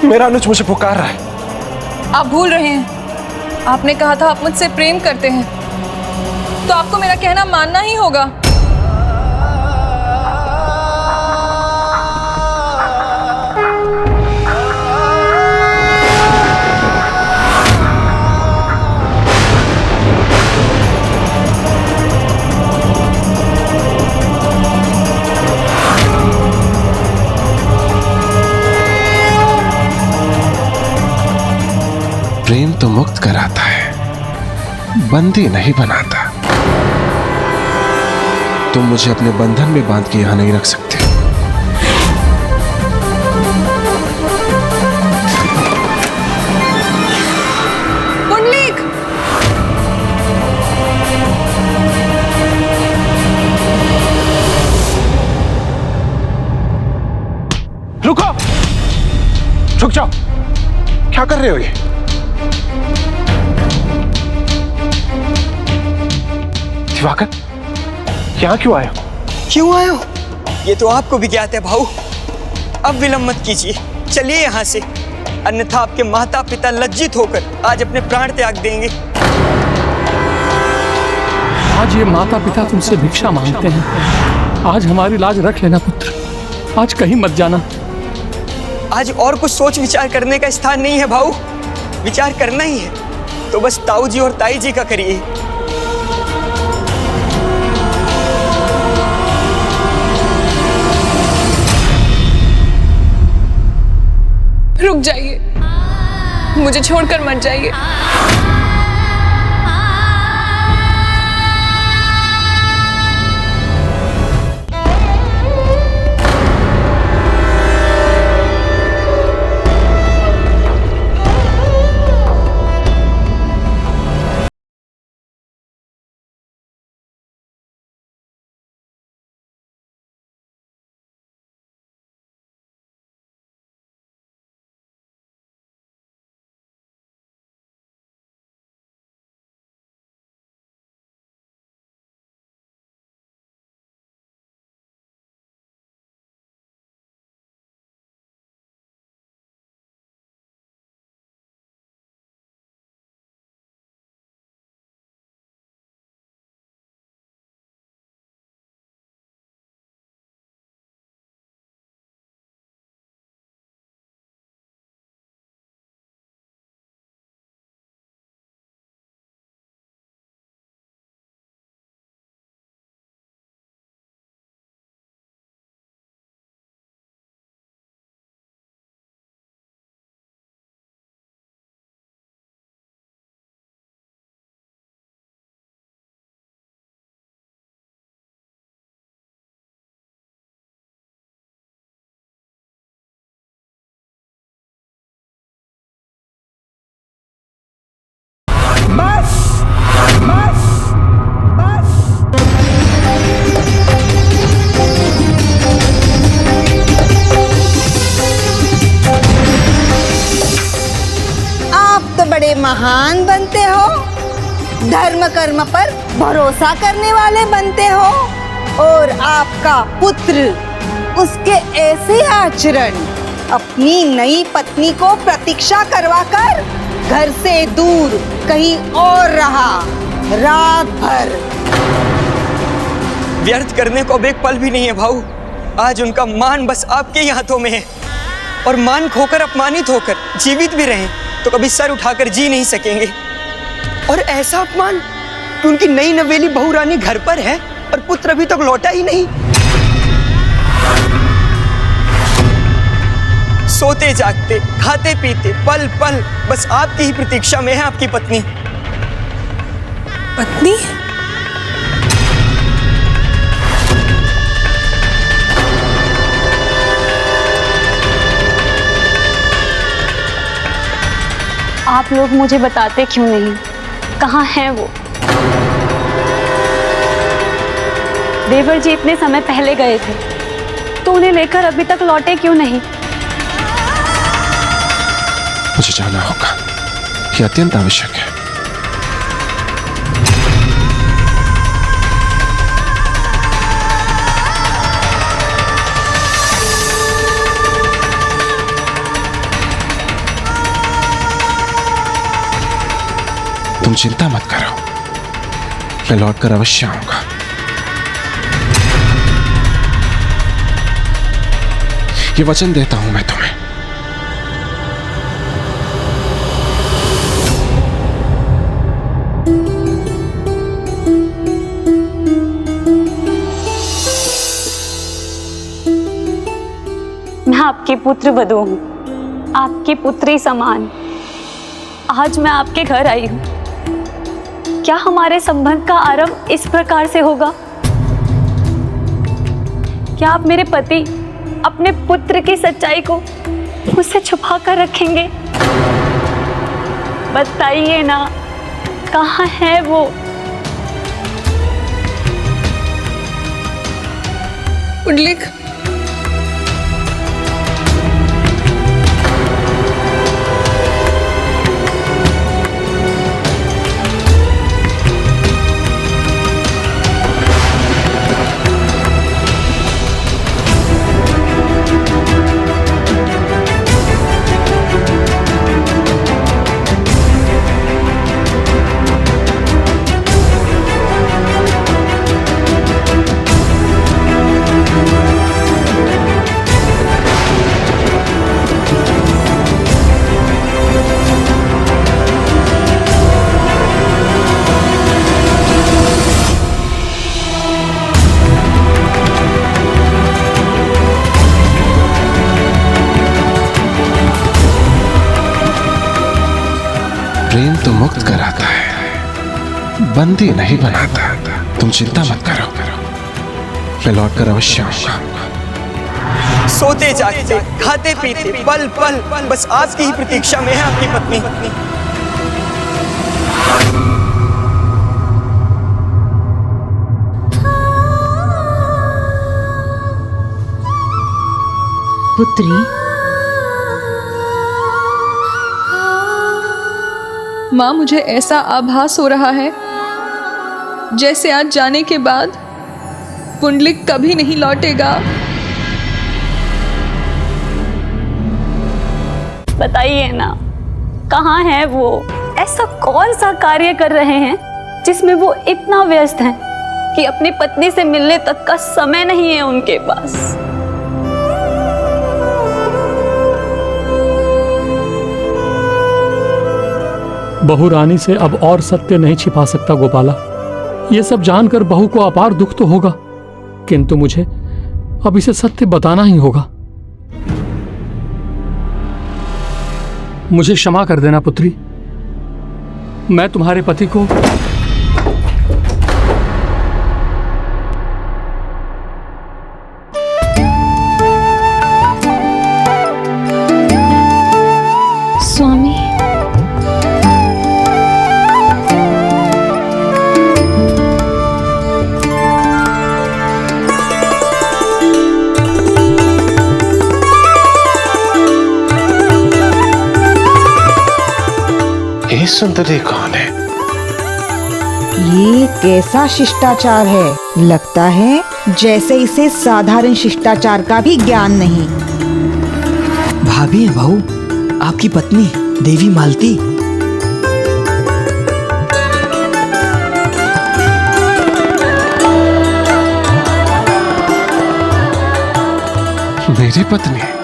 मेरा अनुज मुझे पुकार रहा है। आप भूल रहे हैं, आपने कहा था आप मुझसे प्रेम करते हैं, तो आपको मेरा कहना मानना ही होगा। बंदी नहीं बनाता। तुम मुझे अपने बंधन में बांध के यहां नहीं रख सकते। पुंडलीक! रुको, रुक जाओ। क्या कर रहे हो ये? दिवाकर, यहाँ क्यों आए हो? क्यों आए हो? ये तो आपको भी ज्ञात है भाऊ। अब विलंब मत कीजिए, चलिए यहाँ से, अन्यथा आपके माता पिता लज्जित होकर आज अपने प्राण त्याग देंगे। आज ये माता पिता तुमसे भिक्षा मांगते हैं। आज हमारी लाज रख लेना पुत्र, आज कहीं मत जाना। आज और कुछ सोच विचार करने का स्थान नहीं है भाऊ। विचार करना ही है तो बस ताऊ जी और ताई जी का करिए। रुक जाइए, मुझे छोड़कर मत जाइए। बड़े महान बनते हो, धर्म कर्म पर भरोसा करने वाले बनते हो, और आपका पुत्र उसके ऐसे आचरण अपनी नई पत्नी को प्रतीक्षा करवाकर घर से दूर कहीं और रहा रात भर। व्यर्थ करने को अब एक पल भी नहीं है भाऊ। आज उनका मान बस आपके ही हाथों में है, और मान खोकर अपमानित होकर जीवित भी रहें तो कभी सर उठाकर जी नहीं सकेंगे। और ऐसा अपमान कि उनकी नई नवेली बहू रानी घर पर है और पुत्र अभी तक लौटा ही नहीं। सोते जागते खाते पीते पल पल बस आपकी ही प्रतीक्षा में है आपकी पत्नी। पत्नी? आप लोग मुझे बताते क्यों नहीं? कहाँ हैं वो? देवर जी इतने समय पहले गए थे, तो उन्हें लेकर अभी तक लौटे क्यों नहीं? मुझे जाना होगा, ये अत्यंत आवश्यक है। तुम चिंता मत करो, मैं लौटकर अवश्य आऊंगा। ये वचन देता हूं मैं तुम्हें। मैं आपकी पुत्र वधू हूँ, आपकी पुत्री समान। आज मैं आपके घर आई हूँ क्या हमारे संबंध का आरंभ इस प्रकार से होगा? क्या आप मेरे पति अपने पुत्र की सच्चाई को मुझसे छुपा कर रखेंगे? बताइए ना, कहाँ है वो? पुंडलिक, प्रेम तो मुक्त कराता है, बंदी नहीं बनाता। तुम चिंता मत करो, मैं लौटकर अवश्य आऊंगा। सोते जागते, खाते पीते, पल पल बस आपकी ही प्रतीक्षा में है आपकी पत्नी। पुत्री, माँ मुझे ऐसा आभास हो रहा है जैसे आज जाने के बाद पुंडलिक कभी नहीं लौटेगा। बताइए ना, कहाँ है वो? ऐसा कौन सा कार्य कर रहे हैं जिसमें वो इतना व्यस्त हैं कि अपनी पत्नी से मिलने तक का समय नहीं है उनके पास? बहू रानी से अब और सत्य नहीं छिपा सकता गोपाला। ये सब जानकर बहू को अपार दुख तो होगा, किंतु मुझे अब इसे सत्य बताना ही होगा। मुझे क्षमा कर देना पुत्री। मैं तुम्हारे पति को स्वामी, ये सुंदरी कौन है? ये कैसा शिष्टाचार है? लगता है जैसे इसे साधारण शिष्टाचार का भी ज्ञान नहीं। भाभी है बहू, आपकी पत्नी देवी मालती। मेरी पत्नी?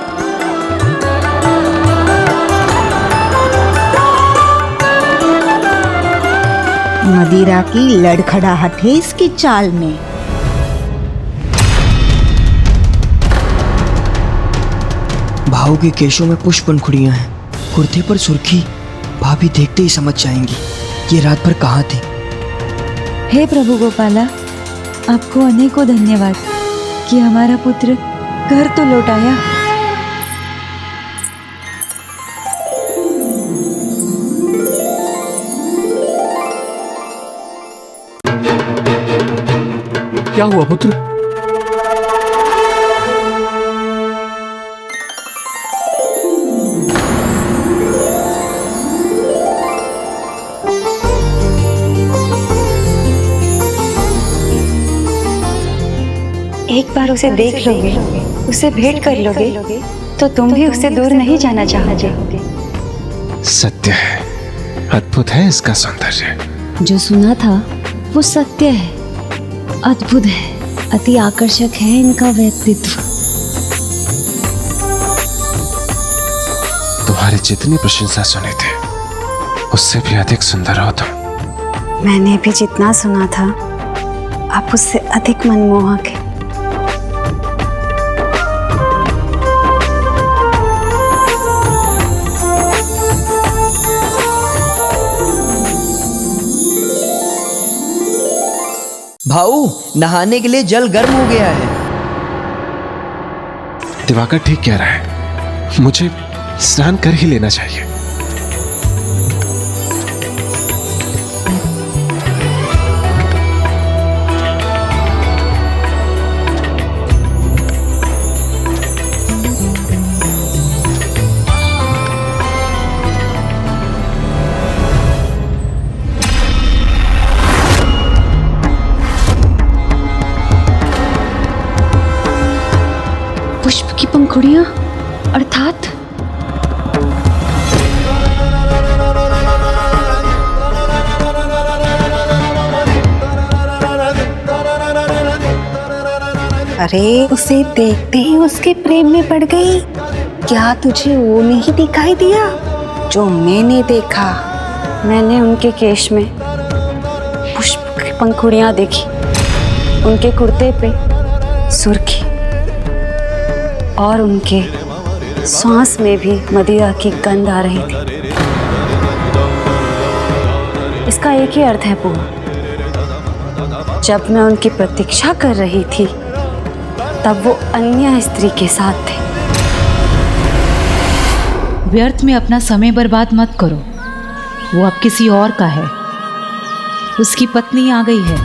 मदिरा की लड़खड़ाहट है इसकी चाल में। भाव के केशों में पुष्प पंखुड़ियां हैं, कुर्ते पर सुर्खी। भाभी देखते ही समझ जाएंगी ये रात भर कहाँ थे। हे प्रभु गोपाला, आपको अनेकों धन्यवाद कि हमारा पुत्र घर तो लौट आया। क्या हुआ पुत्र? एक बार उसे देख लोगे, उसे भेंट कर लोगे, तो तुम भी उससे दूर नहीं जाना चाहोगे। सत्य है, अद्भुत है इसका सौंदर्य। जो सुना था वो सत्य है, अद्भुत है, अति आकर्षक है इनका व्यक्तित्व। तुम्हारी जितनी प्रशंसा सुनी थी उससे भी अधिक सुंदर हो तुम। मैंने भी जितना सुना था आप उससे अधिक मनमोहक है। भाऊ, नहाने के लिए जल गर्म हो गया है। दिवाकर ठीक कह रहा है, मुझे स्नान कर ही लेना चाहिए। पुष्प की पंखुड़ियां अर्थात अरे उसे देखते ही उसके प्रेम में पड़ गई। क्या तुझे वो नहीं दिखाई दिया जो मैंने देखा? मैंने उनके केश में पुष्प की पंखुड़ियां देखी, उनके कुर्ते पे सुर्खी और उनके सांस में भी मदिरा की गंध आ रही थी। इसका एक ही अर्थ है बुआ, जब मैं उनकी प्रतीक्षा कर रही थी तब वो अन्य स्त्री के साथ थे। व्यर्थ में अपना समय बर्बाद मत करो, वो अब किसी और का है। उसकी पत्नी आ गई है,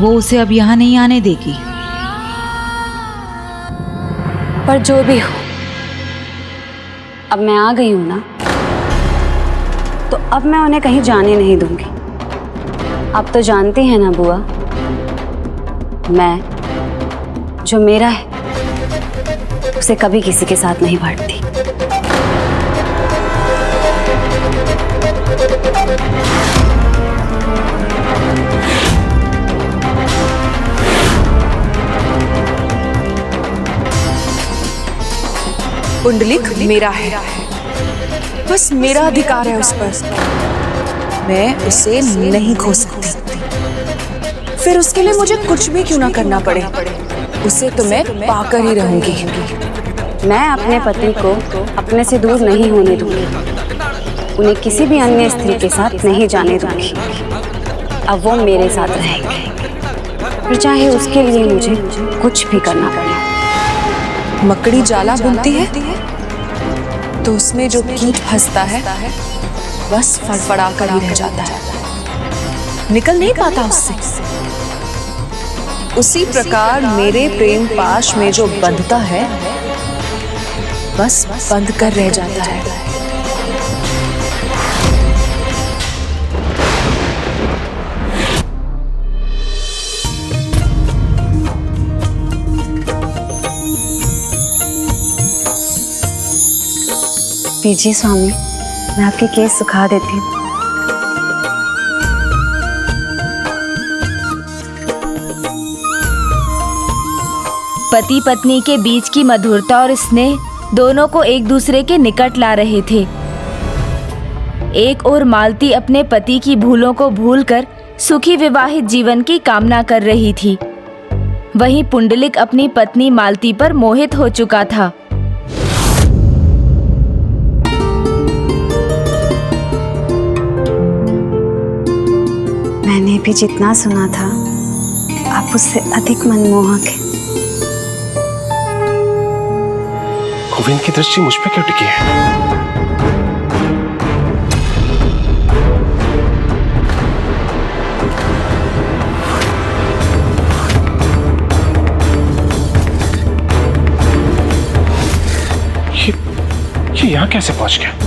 वो उसे अब यहाँ नहीं आने देगी। पर जो भी हो, अब मैं आ गई हूं ना, तो अब मैं उन्हें कहीं जाने नहीं दूंगी। अब तो जानती है ना बुआ, मैं जो मेरा है उसे कभी किसी के साथ नहीं बांटती। पुंडलिक मेरा है, बस मेरा अधिकार है उस पर। मैं उसे नहीं खो सकती, फिर उसके लिए मुझे कुछ भी क्यों ना करना पड़े, उसे तो मैं पाकर ही रहूंगी। मैं अपने पति को अपने से दूर नहीं होने दूंगी, उन्हें किसी भी अन्य स्त्री के साथ नहीं जाने दूंगी। अब वो मेरे साथ रहेंगे, फिर चाहे उसके लिए मुझे कुछ भी करना पड़े। मकड़ी जाला बुनती है तो उसमें जो कीट फंसता है बस फड़फड़ा कर ही रह जाता है, निकल नहीं पाता उससे। उसी प्रकार मेरे प्रेम पाश में जो बंधता है बस बंध कर रह जाता है। पीजिए स्वामी, मैं आपके केस सुखा देती हूँ। पति पत्नी के बीच की मधुरता और स्नेह दोनों को एक दूसरे के निकट ला रहे थे। एक ओर मालती अपने पति की भूलों को भूलकर सुखी विवाहित जीवन की कामना कर रही थी, वहीं पुंडलिक अपनी पत्नी मालती पर मोहित हो चुका था। मैंने भी जितना सुना था, आप उससे अधिक मनमोहक हैं। गोविंद की दृष्टि मुझ पे क्यों टिकी है? ये यहां कैसे पहुंच गया?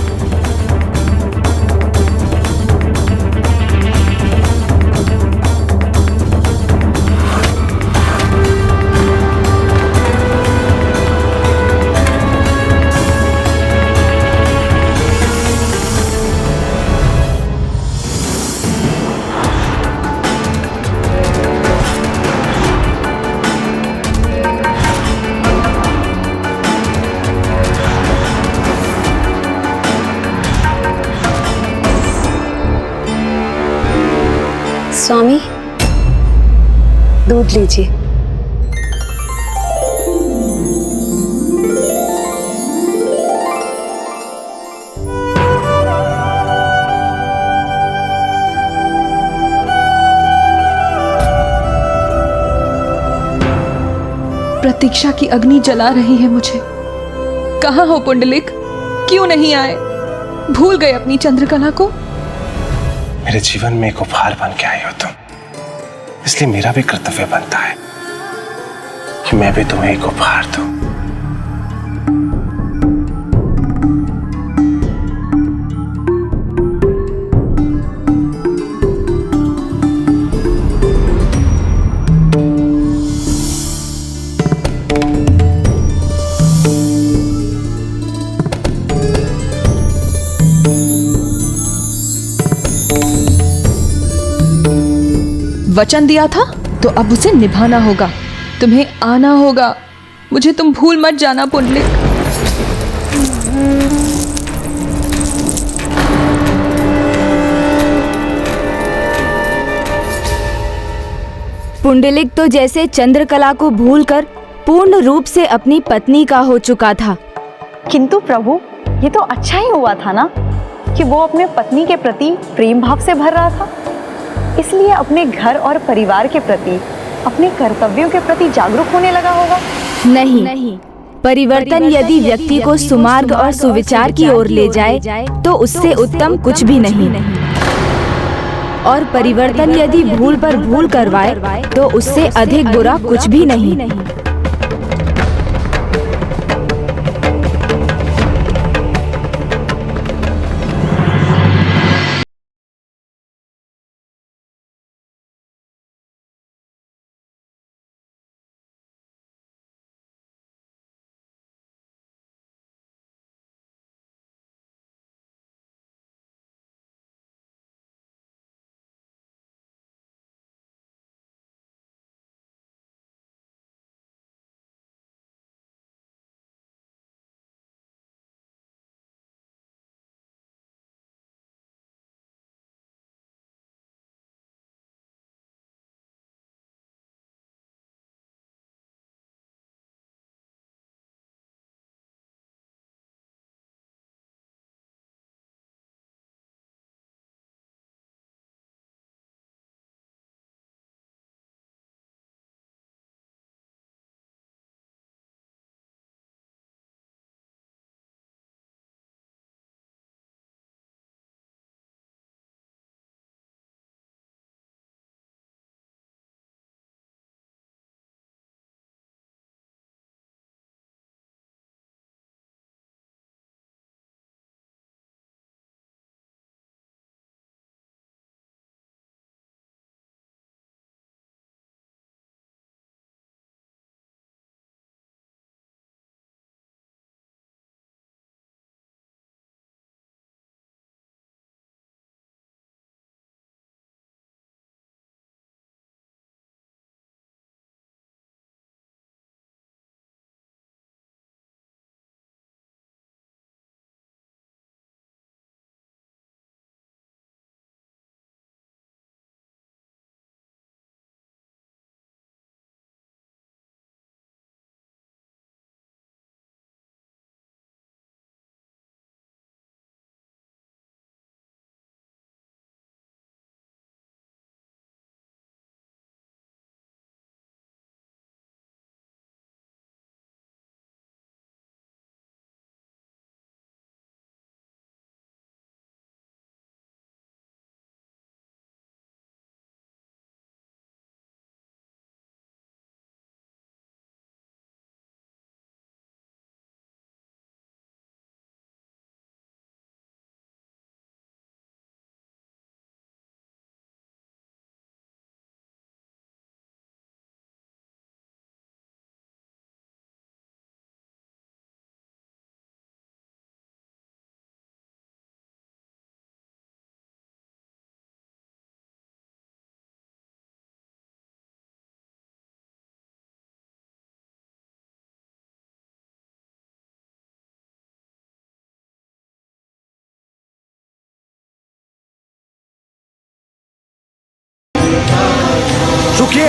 स्वामी, दूध लीजिए। प्रतीक्षा की अग्नि जला रही है मुझे। कहाँ हो पुंडलिक? क्यों नहीं आए? भूल गए अपनी चंद्रकला को? मेरे जीवन में एक उपहार बन के आई हो तुम, इसलिए मेरा भी कर्तव्य बनता है कि मैं भी तुम्हें एक उपहार दूं। वचन दिया था तो अब उसे निभाना होगा। तुम्हें आना होगा। मुझे तुम भूल मत जाना पुंडलिक। पुंडलिक तो जैसे चंद्रकला को भूलकर पूर्ण रूप से अपनी पत्नी का हो चुका था। किंतु प्रभु, ये तो अच्छा ही हुआ था ना कि वो अपने पत्नी के प्रति प्रेम भाव से भर रहा था, इसलिए अपने घर और परिवार के प्रति, अपने कर्तव्यों के प्रति जागरूक होने लगा होगा। नहीं, परिवर्तन यदि व्यक्ति को सुमार्ग और सुविचार की ओर ले जाए तो उससे उत्तम कुछ भी नहीं। और परिवर्तन यदि भूल पर भूल करवाए तो उससे अधिक बुरा कुछ भी नहीं। रुकिए,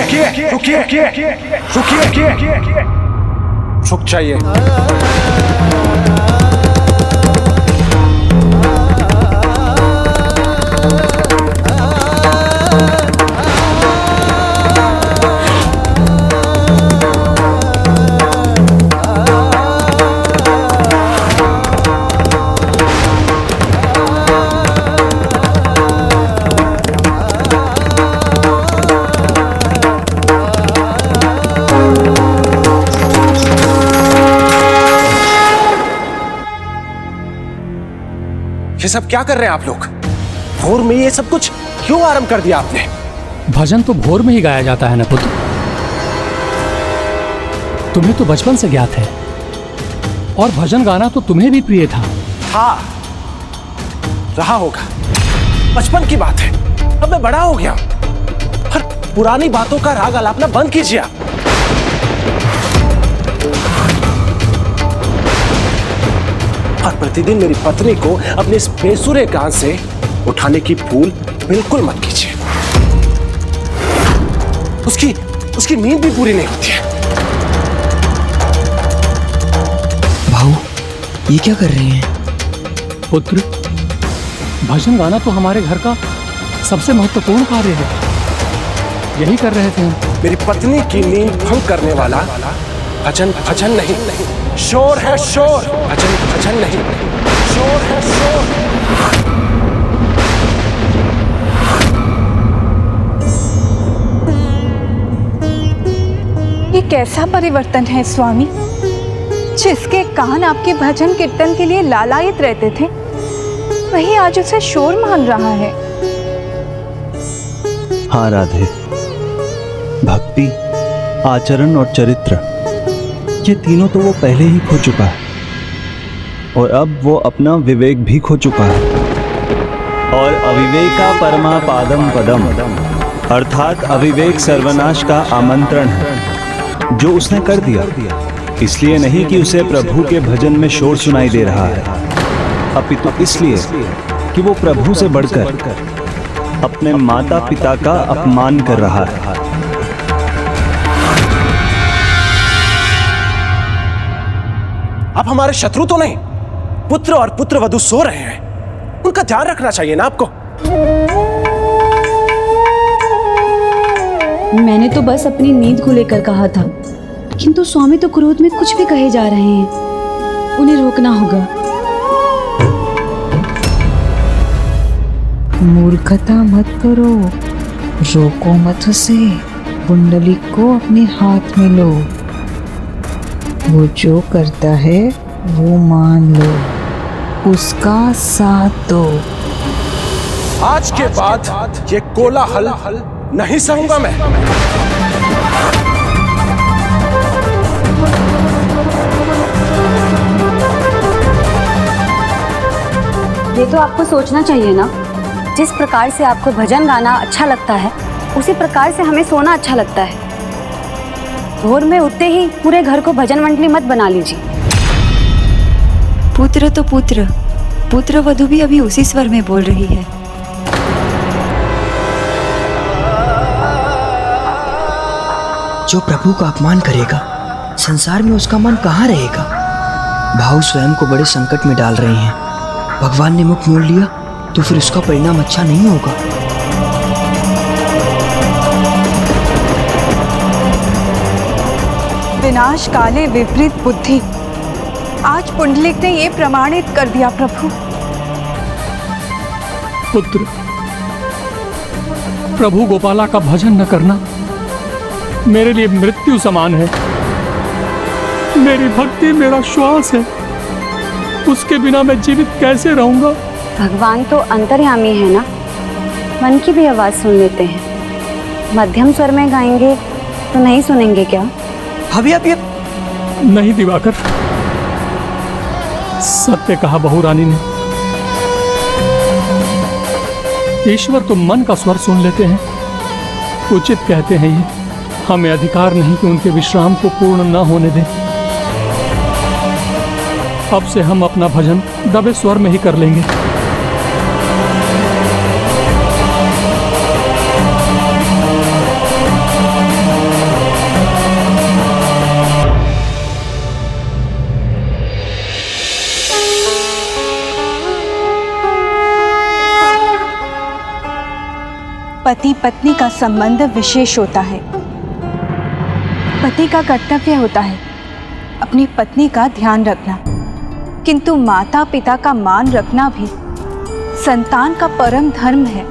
रुक जाइए। ये सब क्या कर रहे हैं आप लोग? भोर में ये सब कुछ क्यों आरंभ कर दिया आपने? भजन तो भोर में ही गाया जाता है ना पुत्र। तुम्हें तो बचपन से ज्ञात है, और भजन गाना तो तुम्हें भी प्रिय था। हाँ, रहा होगा। बचपन की बात है, अब मैं बड़ा हो गया हूं। और पुरानी बातों का राग आलापना बंद कीजिए आप। और प्रतिदिन मेरी पत्नी को अपने इस बेसुरे गान से उठाने की भूल बिल्कुल मत कीजिए। उसकी नींद भी पूरी नहीं होती है। भाऊ, ये क्या कर रहे हैं? पुत्र, भजन गाना तो हमारे घर का सबसे महत्वपूर्ण कार्य है, यही कर रहे थे हम। मेरी पत्नी की नींद भंग करने वाला भजन भजन नहीं, शोर है शोर। भजन भजन नहीं, शोर है शोर। ये कैसा परिवर्तन है स्वामी? जिसके कान आपके भजन कीर्तन के लिए लालायित रहते थे, वही आज उसे शोर मान रहा है। हाँ राधे, भक्ति, आचरण और चरित्र, ये तीनों तो वो पहले ही खो चुका है, और अब वो अपना विवेक भी खो चुका है। और अविवेका परमा पादम पदम, अर्थात अविवेक सर्वनाश का आमंत्रण है जो उसने कर दिया। इसलिए नहीं कि उसे प्रभु के भजन में शोर सुनाई दे रहा है, अपितु इसलिए कि वो प्रभु से बढ़कर अपने माता पिता का अपमान कर रहा है। आप हमारे शत्रु तो नहीं, पुत्र और पुत्र वधू सो रहे हैं, उनका ध्यान रखना चाहिए ना आपको। मैंने तो बस अपनी नींद को लेकर कहा था, किंतु स्वामी तो क्रोध में कुछ भी कहे जा रहे हैं, उन्हें रोकना होगा। मूर्खता मत करो, रोको मत उसे, कुंडलिक को अपने हाथ में लो, वो जो करता है वो मान लो, उसका साथ दो। आज के बाद ये कोलाहल नहीं सहूंगा मैं। ये तो आपको सोचना चाहिए ना, जिस प्रकार से आपको भजन गाना अच्छा लगता है, उसी प्रकार से हमें सोना अच्छा लगता है। भोर में उठते ही पूरे घर को भजन मंडली मत बना लीजिए। पुत्र तो पुत्र, पुत्र वधू भी अभी उसी स्वर में बोल रही है। जो प्रभु का अपमान करेगा, संसार में उसका मन कहाँ रहेगा? भाव स्वयं को बड़े संकट में डाल रहे हैं। भगवान ने मुख मोड़ लिया तो फिर उसका परिणाम अच्छा नहीं होगा। विनाश काले विपरीत बुद्धि, आज पुंडलिक ने ये प्रमाणित कर दिया प्रभु। पुत्र, प्रभु गोपाला का भजन न करना मेरे लिए मृत्यु समान है। मेरी भक्ति मेरा श्वास है, उसके बिना मैं जीवित कैसे रहूंगा? भगवान तो अंतर्यामी है ना, मन की भी आवाज सुन लेते हैं। मध्यम स्वर में गाएंगे तो नहीं सुनेंगे क्या? अभी आप ये नहीं दिवाकर, सत्य कहा बहू रानी ने। ईश्वर तो मन का स्वर सुन लेते हैं, उचित कहते हैं ये। हमें अधिकार नहीं कि उनके विश्राम को पूर्ण न होने दें। अब से हम अपना भजन दबे स्वर में ही कर लेंगे। पति पत्नी का संबंध विशेष होता है। पति का कर्तव्य होता है अपनी पत्नी का ध्यान रखना, किंतु माता पिता का मान रखना भी संतान का परम धर्म है।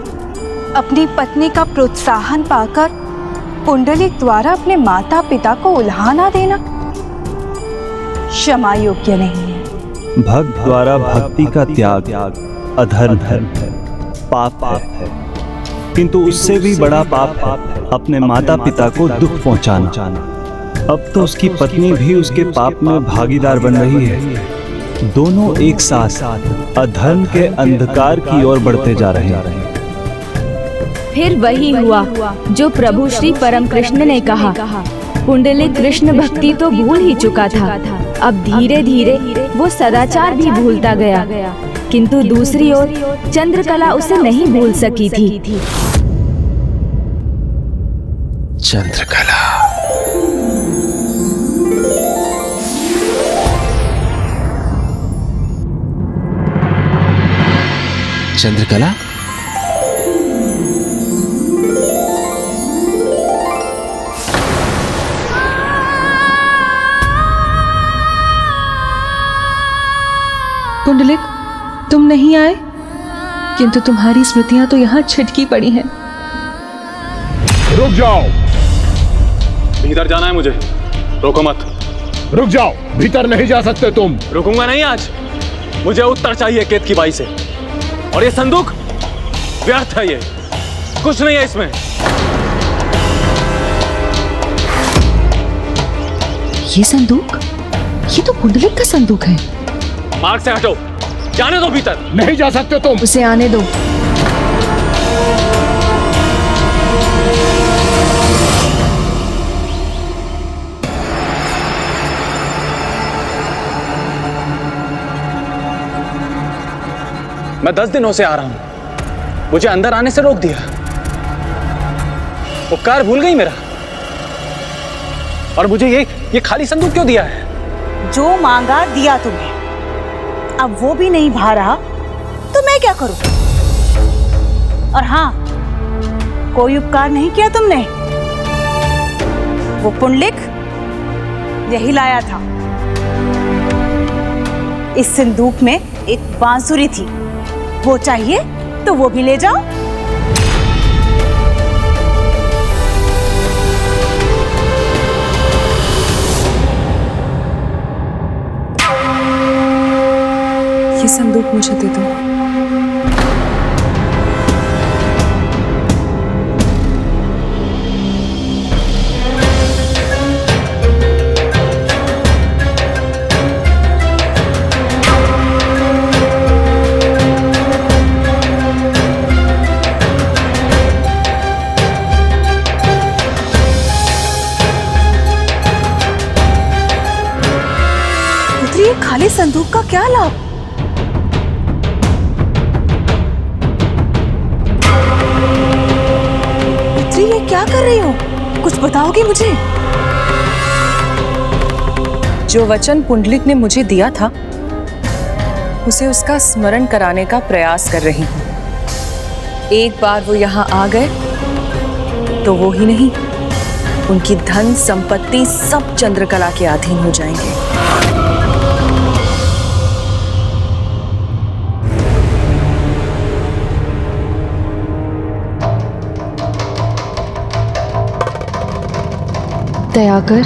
अपनी पत्नी का प्रोत्साहन पाकर पुंडलिक द्वारा अपने माता पिता को उल्हाना देना क्षमा योग्य नहीं है। भक्त द्वारा भक्ति का त्याग अधर्म है, पाप है। किंतु उससे भी बड़ा पाप है अपने माता पिता को दुख पहुंचाना। अब तो उसकी पत्नी भी उसके पाप में भागीदार बन रही है। दोनों एक साथ अधर्म के अंधकार की ओर बढ़ते जा रहे हैं। फिर वही हुआ जो प्रभु श्री परम कृष्ण ने कहा। पुंडलिक कृष्ण भक्ति तो भूल ही चुका था। अब धीरे धीरे वो सदाचार भी भूलता गया, किंतु दूसरी ओर चंद्रकला उसे नहीं भूल सकी थी। चंद्रकला, चंद्रकला, पुंडलिक, तुम नहीं आए, किंतु तुम्हारी स्मृतियां तो यहाँ छिटकी पड़ी हैं। रुक जाओ। भीतर जाना है मुझे, रोको मत। रुक जाओ, भीतर नहीं जा सकते तुम। रुकूंगा नहीं आज। मुझे उत्तर चाहिए केत की बाई से। और ये संदूक व्यर्थ है, ये कुछ नहीं है इसमें। ये संदूक, ये तो पुंडलिक का संदूक है। मार्ग से हटो, जाने दो भीतर। नहीं जा सकते तुम। उसे आने दो। मैं 10 दिनों से आ रहा हूं, मुझे अंदर आने से रोक दिया। उपकार भूल गई मेरा। और मुझे ये खाली संदूक क्यों दिया है? जो मांगा दिया तुम्हें, अब वो भी नहीं भा रहा तो मैं क्या करूं? और हाँ, कोई उपकार नहीं किया तुमने। वो पुंडलिक यही लाया था। इस संदूक में एक बांसुरी थी, वो चाहिए तो वो भी ले जाओ। ये संदूक मुझे दे दो। पुत्री, ये खाली संदूक का क्या लाभ? ये क्या कर रही हो? कुछ बताओगी मुझे? जो वचन पुंडलिक ने मुझे दिया था, उसे उसका स्मरण कराने का प्रयास कर रही हूँ। एक बार वो यहाँ आ गए तो वो ही नहीं, उनकी धन संपत्ति सब चंद्रकला के अधीन हो जाएंगे। दया कर,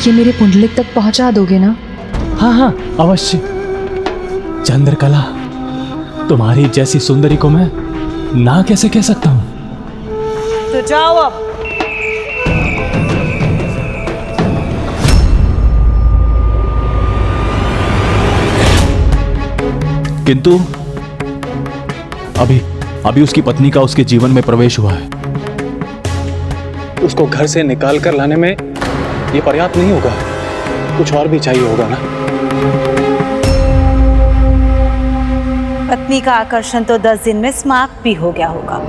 ये मेरे पुंडलिक तक पहुंचा दोगे ना? हाँ हाँ अवश्य। चंद्रकला, तुम्हारी जैसी सुंदरी को मैं ना कैसे कह सकता हूं। तो जाओ अब। किंतु अभी उसकी पत्नी का उसके जीवन में प्रवेश हुआ है। उसको घर से निकाल कर लाने में ये पर्याप्त नहीं होगा, कुछ और भी चाहिए होगा ना। पत्नी का आकर्षण तो 10 दिन में समाप्त भी हो गया होगा।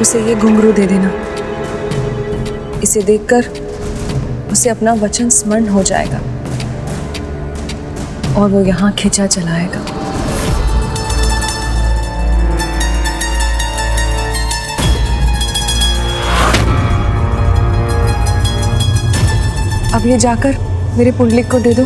उसे ये घुंघरू दे देना। इसे देखकर उसे अपना वचन स्मरण हो जाएगा और वो यहाँ खिंचा चलाएगा। अब ये जाकर मेरे पुंडलिक को दे दो।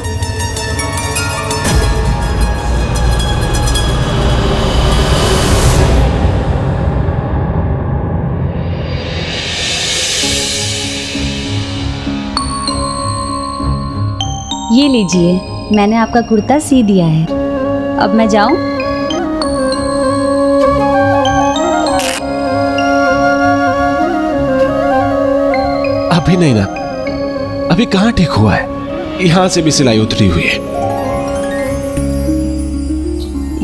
ये लीजिए, मैंने आपका कुर्ता सी दिया है। अब मैं जाऊं? अभी नहीं ना, अभी कहाँ ठीक हुआ है, यहाँ से भी सिलाई उतरी हुई है।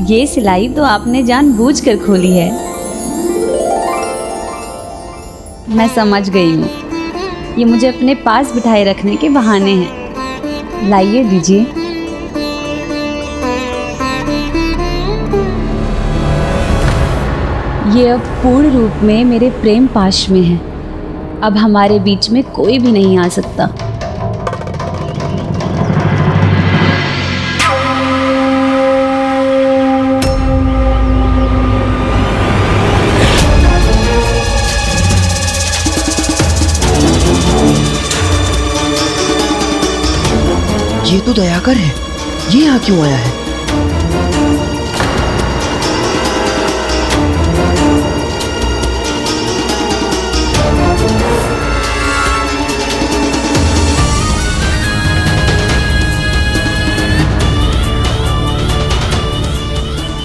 ये सिलाई तो आपने जानबूझकर खोली है। मैं समझ गई हूँ, ये मुझे अपने पास बिठाए रखने के बहाने हैं। लाइए दीजिए। ये अब पूर्ण रूप में मेरे प्रेम पाश में है। अब हमारे बीच में कोई भी नहीं आ सकता। ये तो दयाकर है, ये यहाँ क्यों आया है?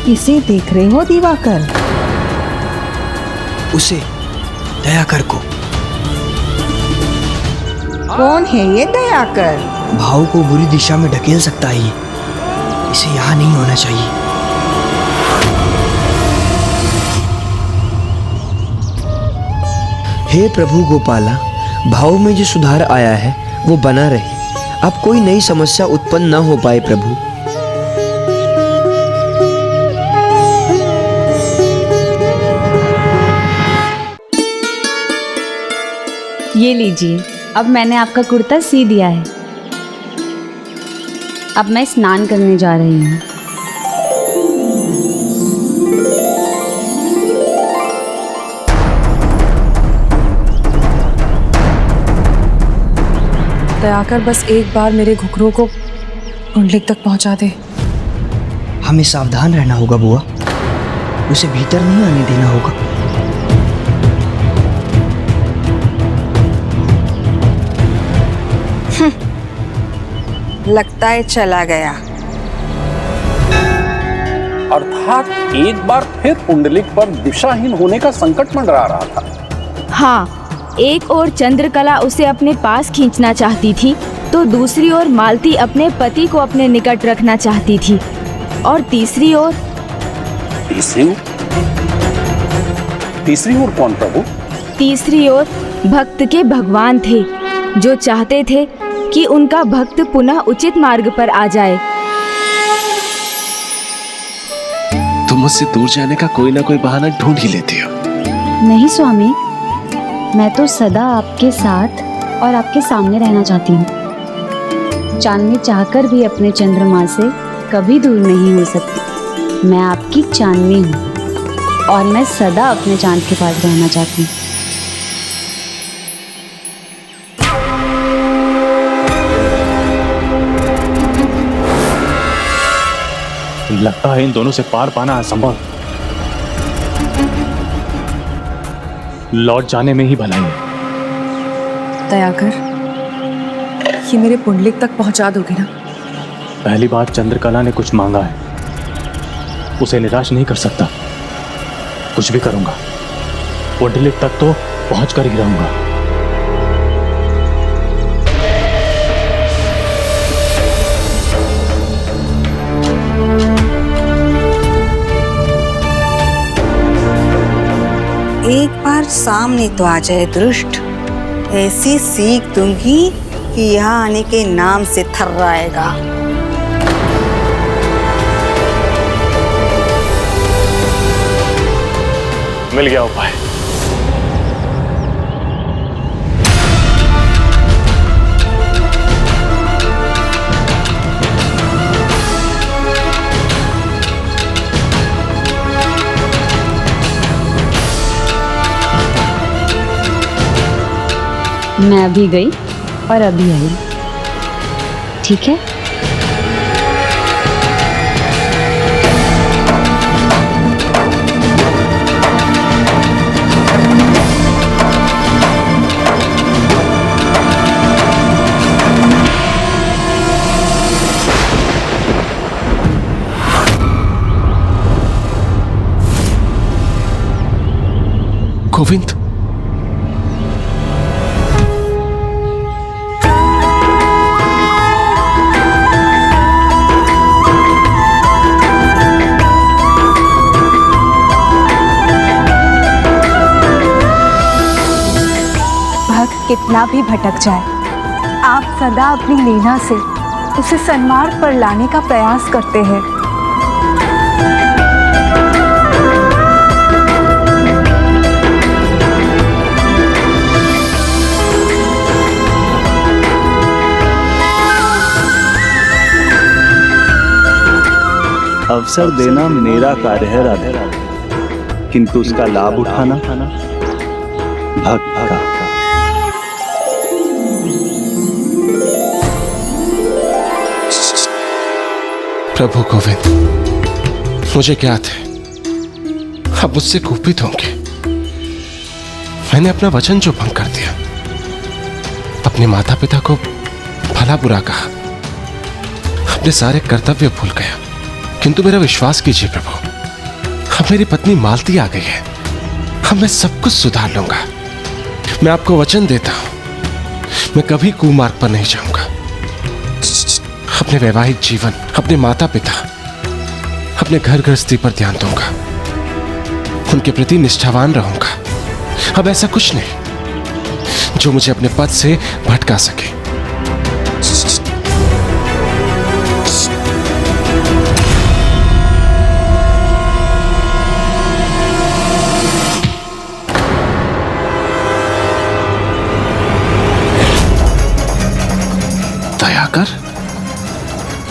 किसे देख रहे हो दिवाकर? उसे, दयाकर को। कौन है ये दयाकर? भाव को बुरी दिशा में ढकेल सकता है ये। इसे यहाँ नहीं होना चाहिए। हे प्रभु गोपाला, भाव में जो सुधार आया है वो बना रहे। अब कोई नई समस्या उत्पन्न न हो पाए प्रभु। ये लीजिए, अब मैंने आपका कुर्ता सी दिया है। अब मैं स्नान करने जा रही हूँ। दयाकर बस एक बार मेरे घुघरू को पुंडलिक तक पहुंचा दे। हमें सावधान रहना होगा बुआ, उसे भीतर नहीं आने देना होगा। लगता है चला गया। अर्थात एक बार फिर पुंडलिक पर दिशाहीन होने का संकट मंडरा रहा था। हाँ, एक ओर चंद्रकला उसे अपने पास खींचना चाहती थी, तो दूसरी ओर मालती अपने पति को अपने निकट रखना चाहती थी, और तीसरी ओर कौन प्रभु? तीसरी ओर भक्त के भगवान थे, जो चाहते थे कि उनका भक्त पुनः उचित मार्ग पर आ जाए। तुम मुझसे दूर जाने का कोई ना कोई बहाना ढूंढ ही लेती हो। नहीं स्वामी, मैं तो सदा आपके साथ और आपके सामने रहना चाहती हूँ। चांदनी चाहकर भी अपने चंद्रमा से कभी दूर नहीं हो सकती। मैं आपकी चांदनी हूँ और मैं सदा अपने चांद के पास रहना चाहती हूँ। लगता है इन दोनों से पार पाना असंभव। लौट जाने में ही भलाई है। दयाकर, ये मेरे पुंडलिक तक पहुंचा दोगे ना? पहली बात, चंद्रकला ने कुछ मांगा है, उसे निराश नहीं कर सकता। कुछ भी करूंगा, पुंडलिक तक तो पहुंच कर ही रहूंगा। एक बार सामने तो आ जाए दुष्ट, ऐसी सीख दूंगी कि यहाँ आने के नाम से थर्राएगा। मिल गया उपाय। मैं अभी गई और अभी आई। ठीक है? गोविंद, भक्त कितना भी भटक जाए, आप सदा अपनी लीला से उसे सन्मार्ग पर लाने का प्रयास करते हैं। अवसर देना मेरा कार्य है राधे, किंतु उसका लाभ उठाना भक्त का। प्रभु गोविंद, मुझे ज्ञात है आप मुझसे कुपित होंगे। मैंने अपना वचन जो भंग कर दिया, अपने माता पिता को भला बुरा कहा, अपने सारे कर्तव्य भूल गया। किंतु मेरा विश्वास कीजिए प्रभु, अब मेरी पत्नी मालती आ गई है, अब मैं सब कुछ सुधार लूंगा। मैं आपको वचन देता हूं, मैं कभी कुमार्ग पर नहीं जाऊंगा। अपने वैवाहिक जीवन, अपने माता पिता, अपने घर गृहस्थी पर ध्यान दूंगा, उनके प्रति निष्ठावान रहूंगा। अब ऐसा कुछ नहीं जो मुझे अपने पद से भटका सके।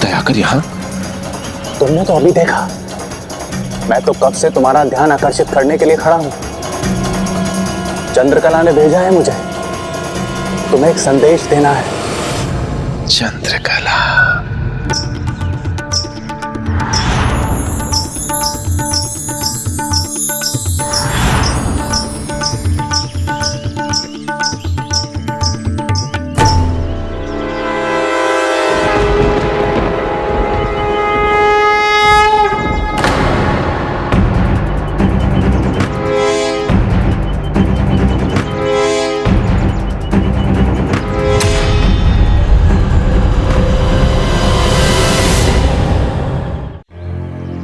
दयाकर यहाँ? तुमने तो अभी देखा, मैं तो कब से तुम्हारा ध्यान आकर्षित करने के लिए खड़ा हूं। चंद्रकला ने भेजा है मुझे, तुम्हें एक संदेश देना है। चंद्रकला,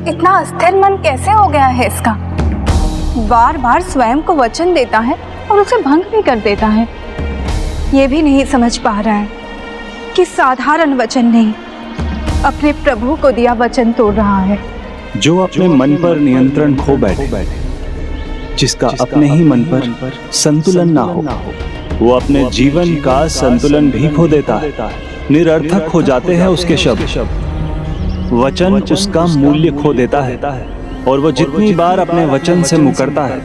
इतना अस्थिर मन कैसे हो गया है इसका? बार बार स्वयं को वचन देता है और उसे भंग भी कर देता है। ये भी नहीं समझ पा रहा है कि साधारण वचन नहीं, अपने प्रभु को दिया वचन तोड़ रहा है। जो अपने मन पर नियंत्रण खो बैठे, जिसका अपने ही मन पर संतुलन ना हो, वो अपने जीवन का संतुलन भी खो देता है। निरर्थक हो जाते हैं उसके शब्द, वचन उसका मूल्य खो देता है, और वो जितनी बार अपने वचन से मुकरता है,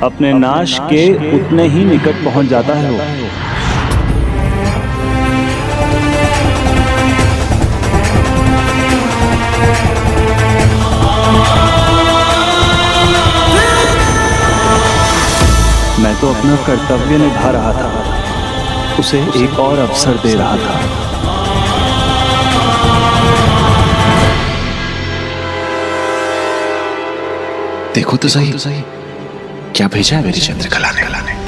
अपने नाश के उतने ही निकट पहुंच जाता है वो। मैं तो अपना कर्तव्य निभा रहा था, उसे एक और अवसर दे रहा था। देखो तो सही क्या भेजा है मेरी चंद्रकला ने।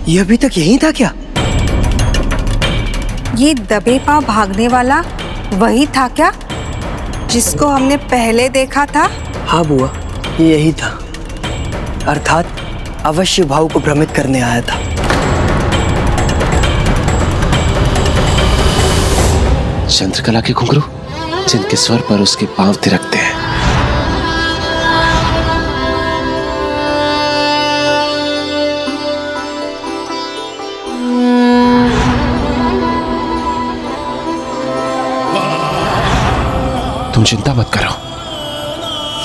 ये अभी तक यहीं था क्या? ये दबे पांव भागने वाला वही था क्या जिसको हमने पहले देखा था? हाँ बुआ, ये यही था। अर्थात अवश्य भाव को भ्रमित करने आया था। चंद्रकला के घुंघरू जिनके स्वर पर उसके पांव थिरकते हैं। तुम चिंता मत करो,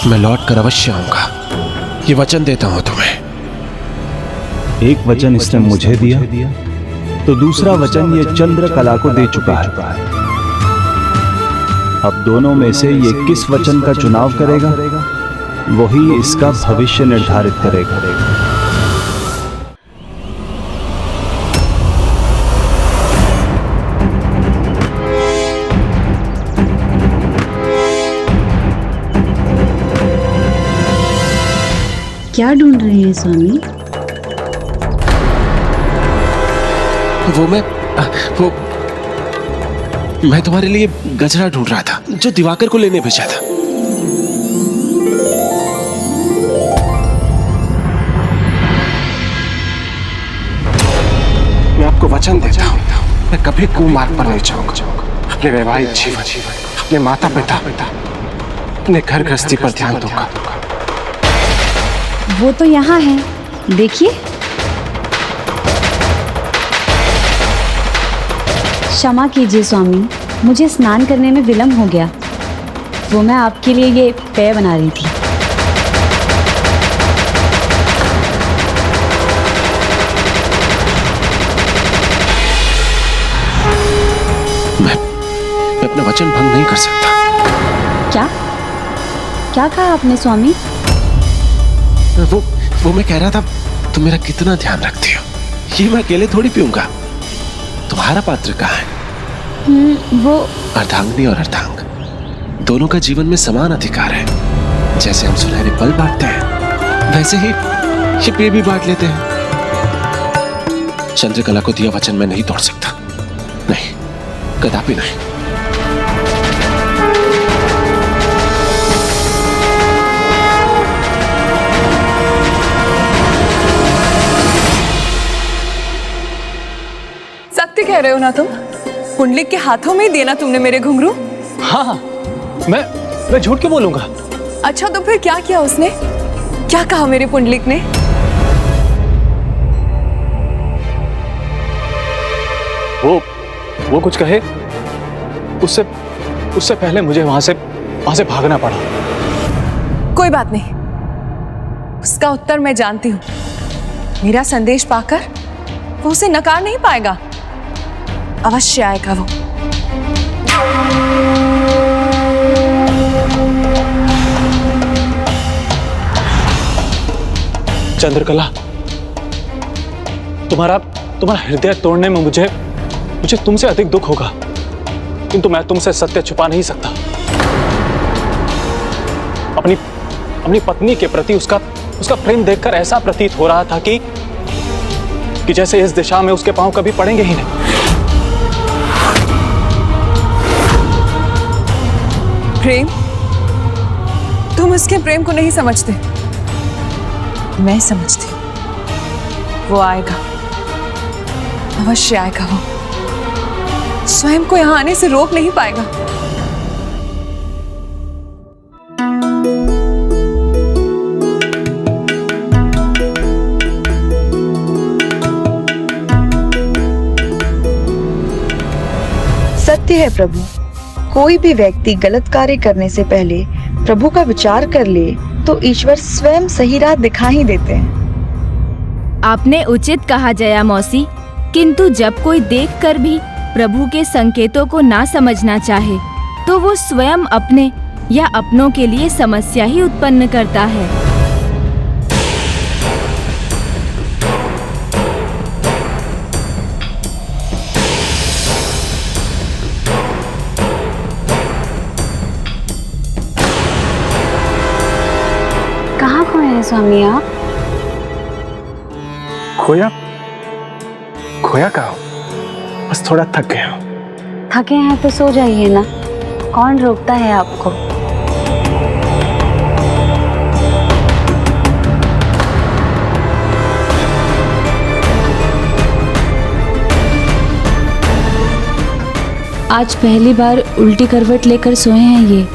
मैं लौट कर अवश्य आऊंगा, ये वचन देता हूं तुम्हें। एक वचन इसने मुझे दिया तो दूसरा वचन ये चंद्रकला को दे चुका है। अब दोनों में से ये किस वचन का चुनाव करेगा, वही इसका भविष्य निर्धारित करेगा। क्या ढूंढ रहे हैं स्वामी? वो मैं तुम्हारे लिए गजरा ढूंढ रहा था जो दिवाकर को लेने भेजा था। मैं आपको वचन देता हूं, मैं कभी कुमार्ग पर नहीं जाऊंगा। अपने वैवाहिक जीवन, अपने माता पिता, अपने घर गृहस्थी पर ध्यान दूंगा। वो तो यहाँ है, देखिए। क्षमा कीजिए स्वामी, मुझे स्नान करने में विलंब हो गया। वो मैं आपके लिए ये पेय बना रही थी। मैं अपना वचन भंग नहीं कर सकता। क्या क्या कहा आपने स्वामी? वो मैं कह रहा था, तुम मेरा कितना ध्यान रखती हो। ये मैं अकेले थोड़ी पीऊंगा, तुम्हारा पात्र कहाँ है? वो अर्धांगिनी और अर्धांग दोनों का जीवन में समान अधिकार है। जैसे हम सुनहरे पल बांटते हैं, वैसे ही ये पेय भी बांट लेते हैं। चंद्रकला को दिया वचन मैं नहीं तोड़ सकता, नहीं, कदापि नहीं। सत्य कह रहे हो ना तुम? पुंडलिक के हाथों में ही देना तुमने मेरे घुंघरू? हाँ, मैं झूठ क्यों बोलूंगा? अच्छा, तो फिर क्या किया उसने? क्या कहा मेरे पुंडलिक ने? वो कुछ कहे, उससे पहले मुझे वहां से भागना पड़ा। कोई बात नहीं, उसका उत्तर मैं जानती हूँ। मेरा संदेश पाकर वो उसे नकार नहीं पाएगा, अवश्य आएगा वो। चंद्रकला, तुम्हारा हृदय तोड़ने में मुझे तुमसे अधिक दुख होगा, किंतु मैं तुमसे सत्य छुपा नहीं सकता। अपनी पत्नी के प्रति उसका प्रेम देखकर ऐसा प्रतीत हो रहा था कि जैसे इस दिशा में उसके पांव कभी पड़ेंगे ही नहीं। प्रेम? तुम उसके प्रेम को नहीं समझते, मैं समझती हूं। वो आएगा, अवश्य आएगा। वो स्वयं को यहां आने से रोक नहीं पाएगा। सत्य है प्रभु, कोई भी व्यक्ति गलत कार्य करने से पहले प्रभु का विचार कर ले तो ईश्वर स्वयं सही राह दिखा ही देते हैं। आपने उचित कहा जया मौसी, किंतु जब कोई देखकर भी प्रभु के संकेतों को ना समझना चाहे तो वो स्वयं अपने या अपनों के लिए समस्या ही उत्पन्न करता है। कहाँ खोए हैं स्वामी आप? खोया कहाँ हूं? बस थोड़ा थक गया हूं। थके हैं तो सो जाइए ना, कौन रोकता है आपको? आज पहली बार उल्टी करवट लेकर सोए हैं ये।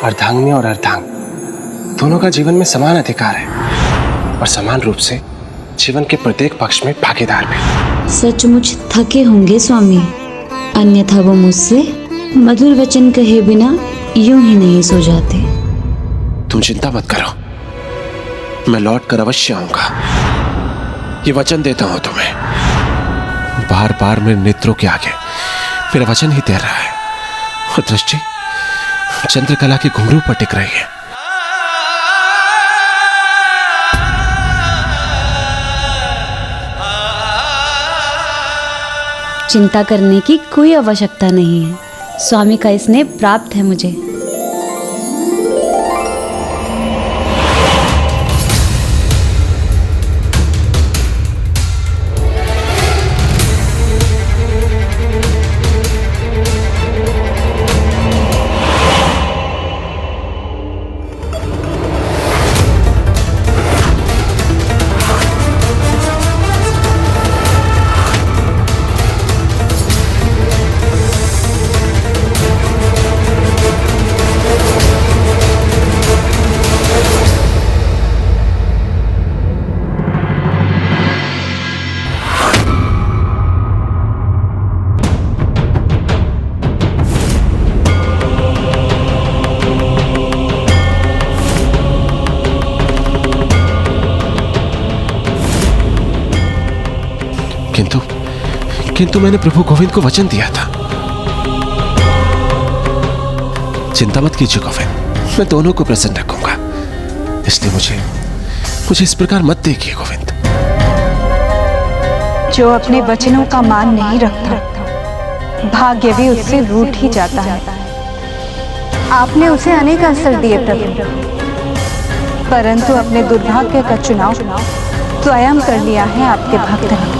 अर्धांगिनी और अर्धांग दोनों का जीवन में समान अधिकार है और समान रूप से जीवन के प्रत्येक पक्ष में भागीदार भी। सचमुच थके होंगे स्वामी, अन्यथा वो मुझसे मधुर वचन कहे बिना यूं ही नहीं सो जाते। तुम चिंता मत करो, मैं लौट कर अवश्य आऊंगा, ये वचन देता हूं तुम्हें। बार बार मेरे नेत्रों के आगे मेरा वचन ही तैर रहा है और दृष्टि चंद्रकला के घुंघरू पर टिक रही है। चिंता करने की कोई आवश्यकता नहीं है, स्वामी का स्नेह प्राप्त है मुझे। किंतु मैंने प्रभु गोविंद को वचन दिया था। चिंता मत कीजिए गोविंद, मैं दोनों को प्रसन्न रखूंगा, इसलिए मुझे इस प्रकार मत देखिए गोविंद। जो अपने वचनों का मान नहीं रखता, भाग्य भी उससे रूठ ही जाता है। आपने उसे अनेक अवसर दिए प्रभु, परंतु अपने दुर्भाग्य का चुनाव स्वयं कर लिया है आपके भक्त ने।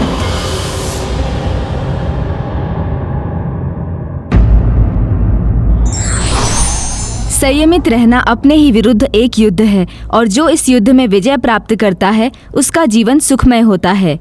संयमित रहना अपने ही विरुद्ध एक युद्ध है और जो इस युद्ध में विजय प्राप्त करता है उसका जीवन सुखमय होता है।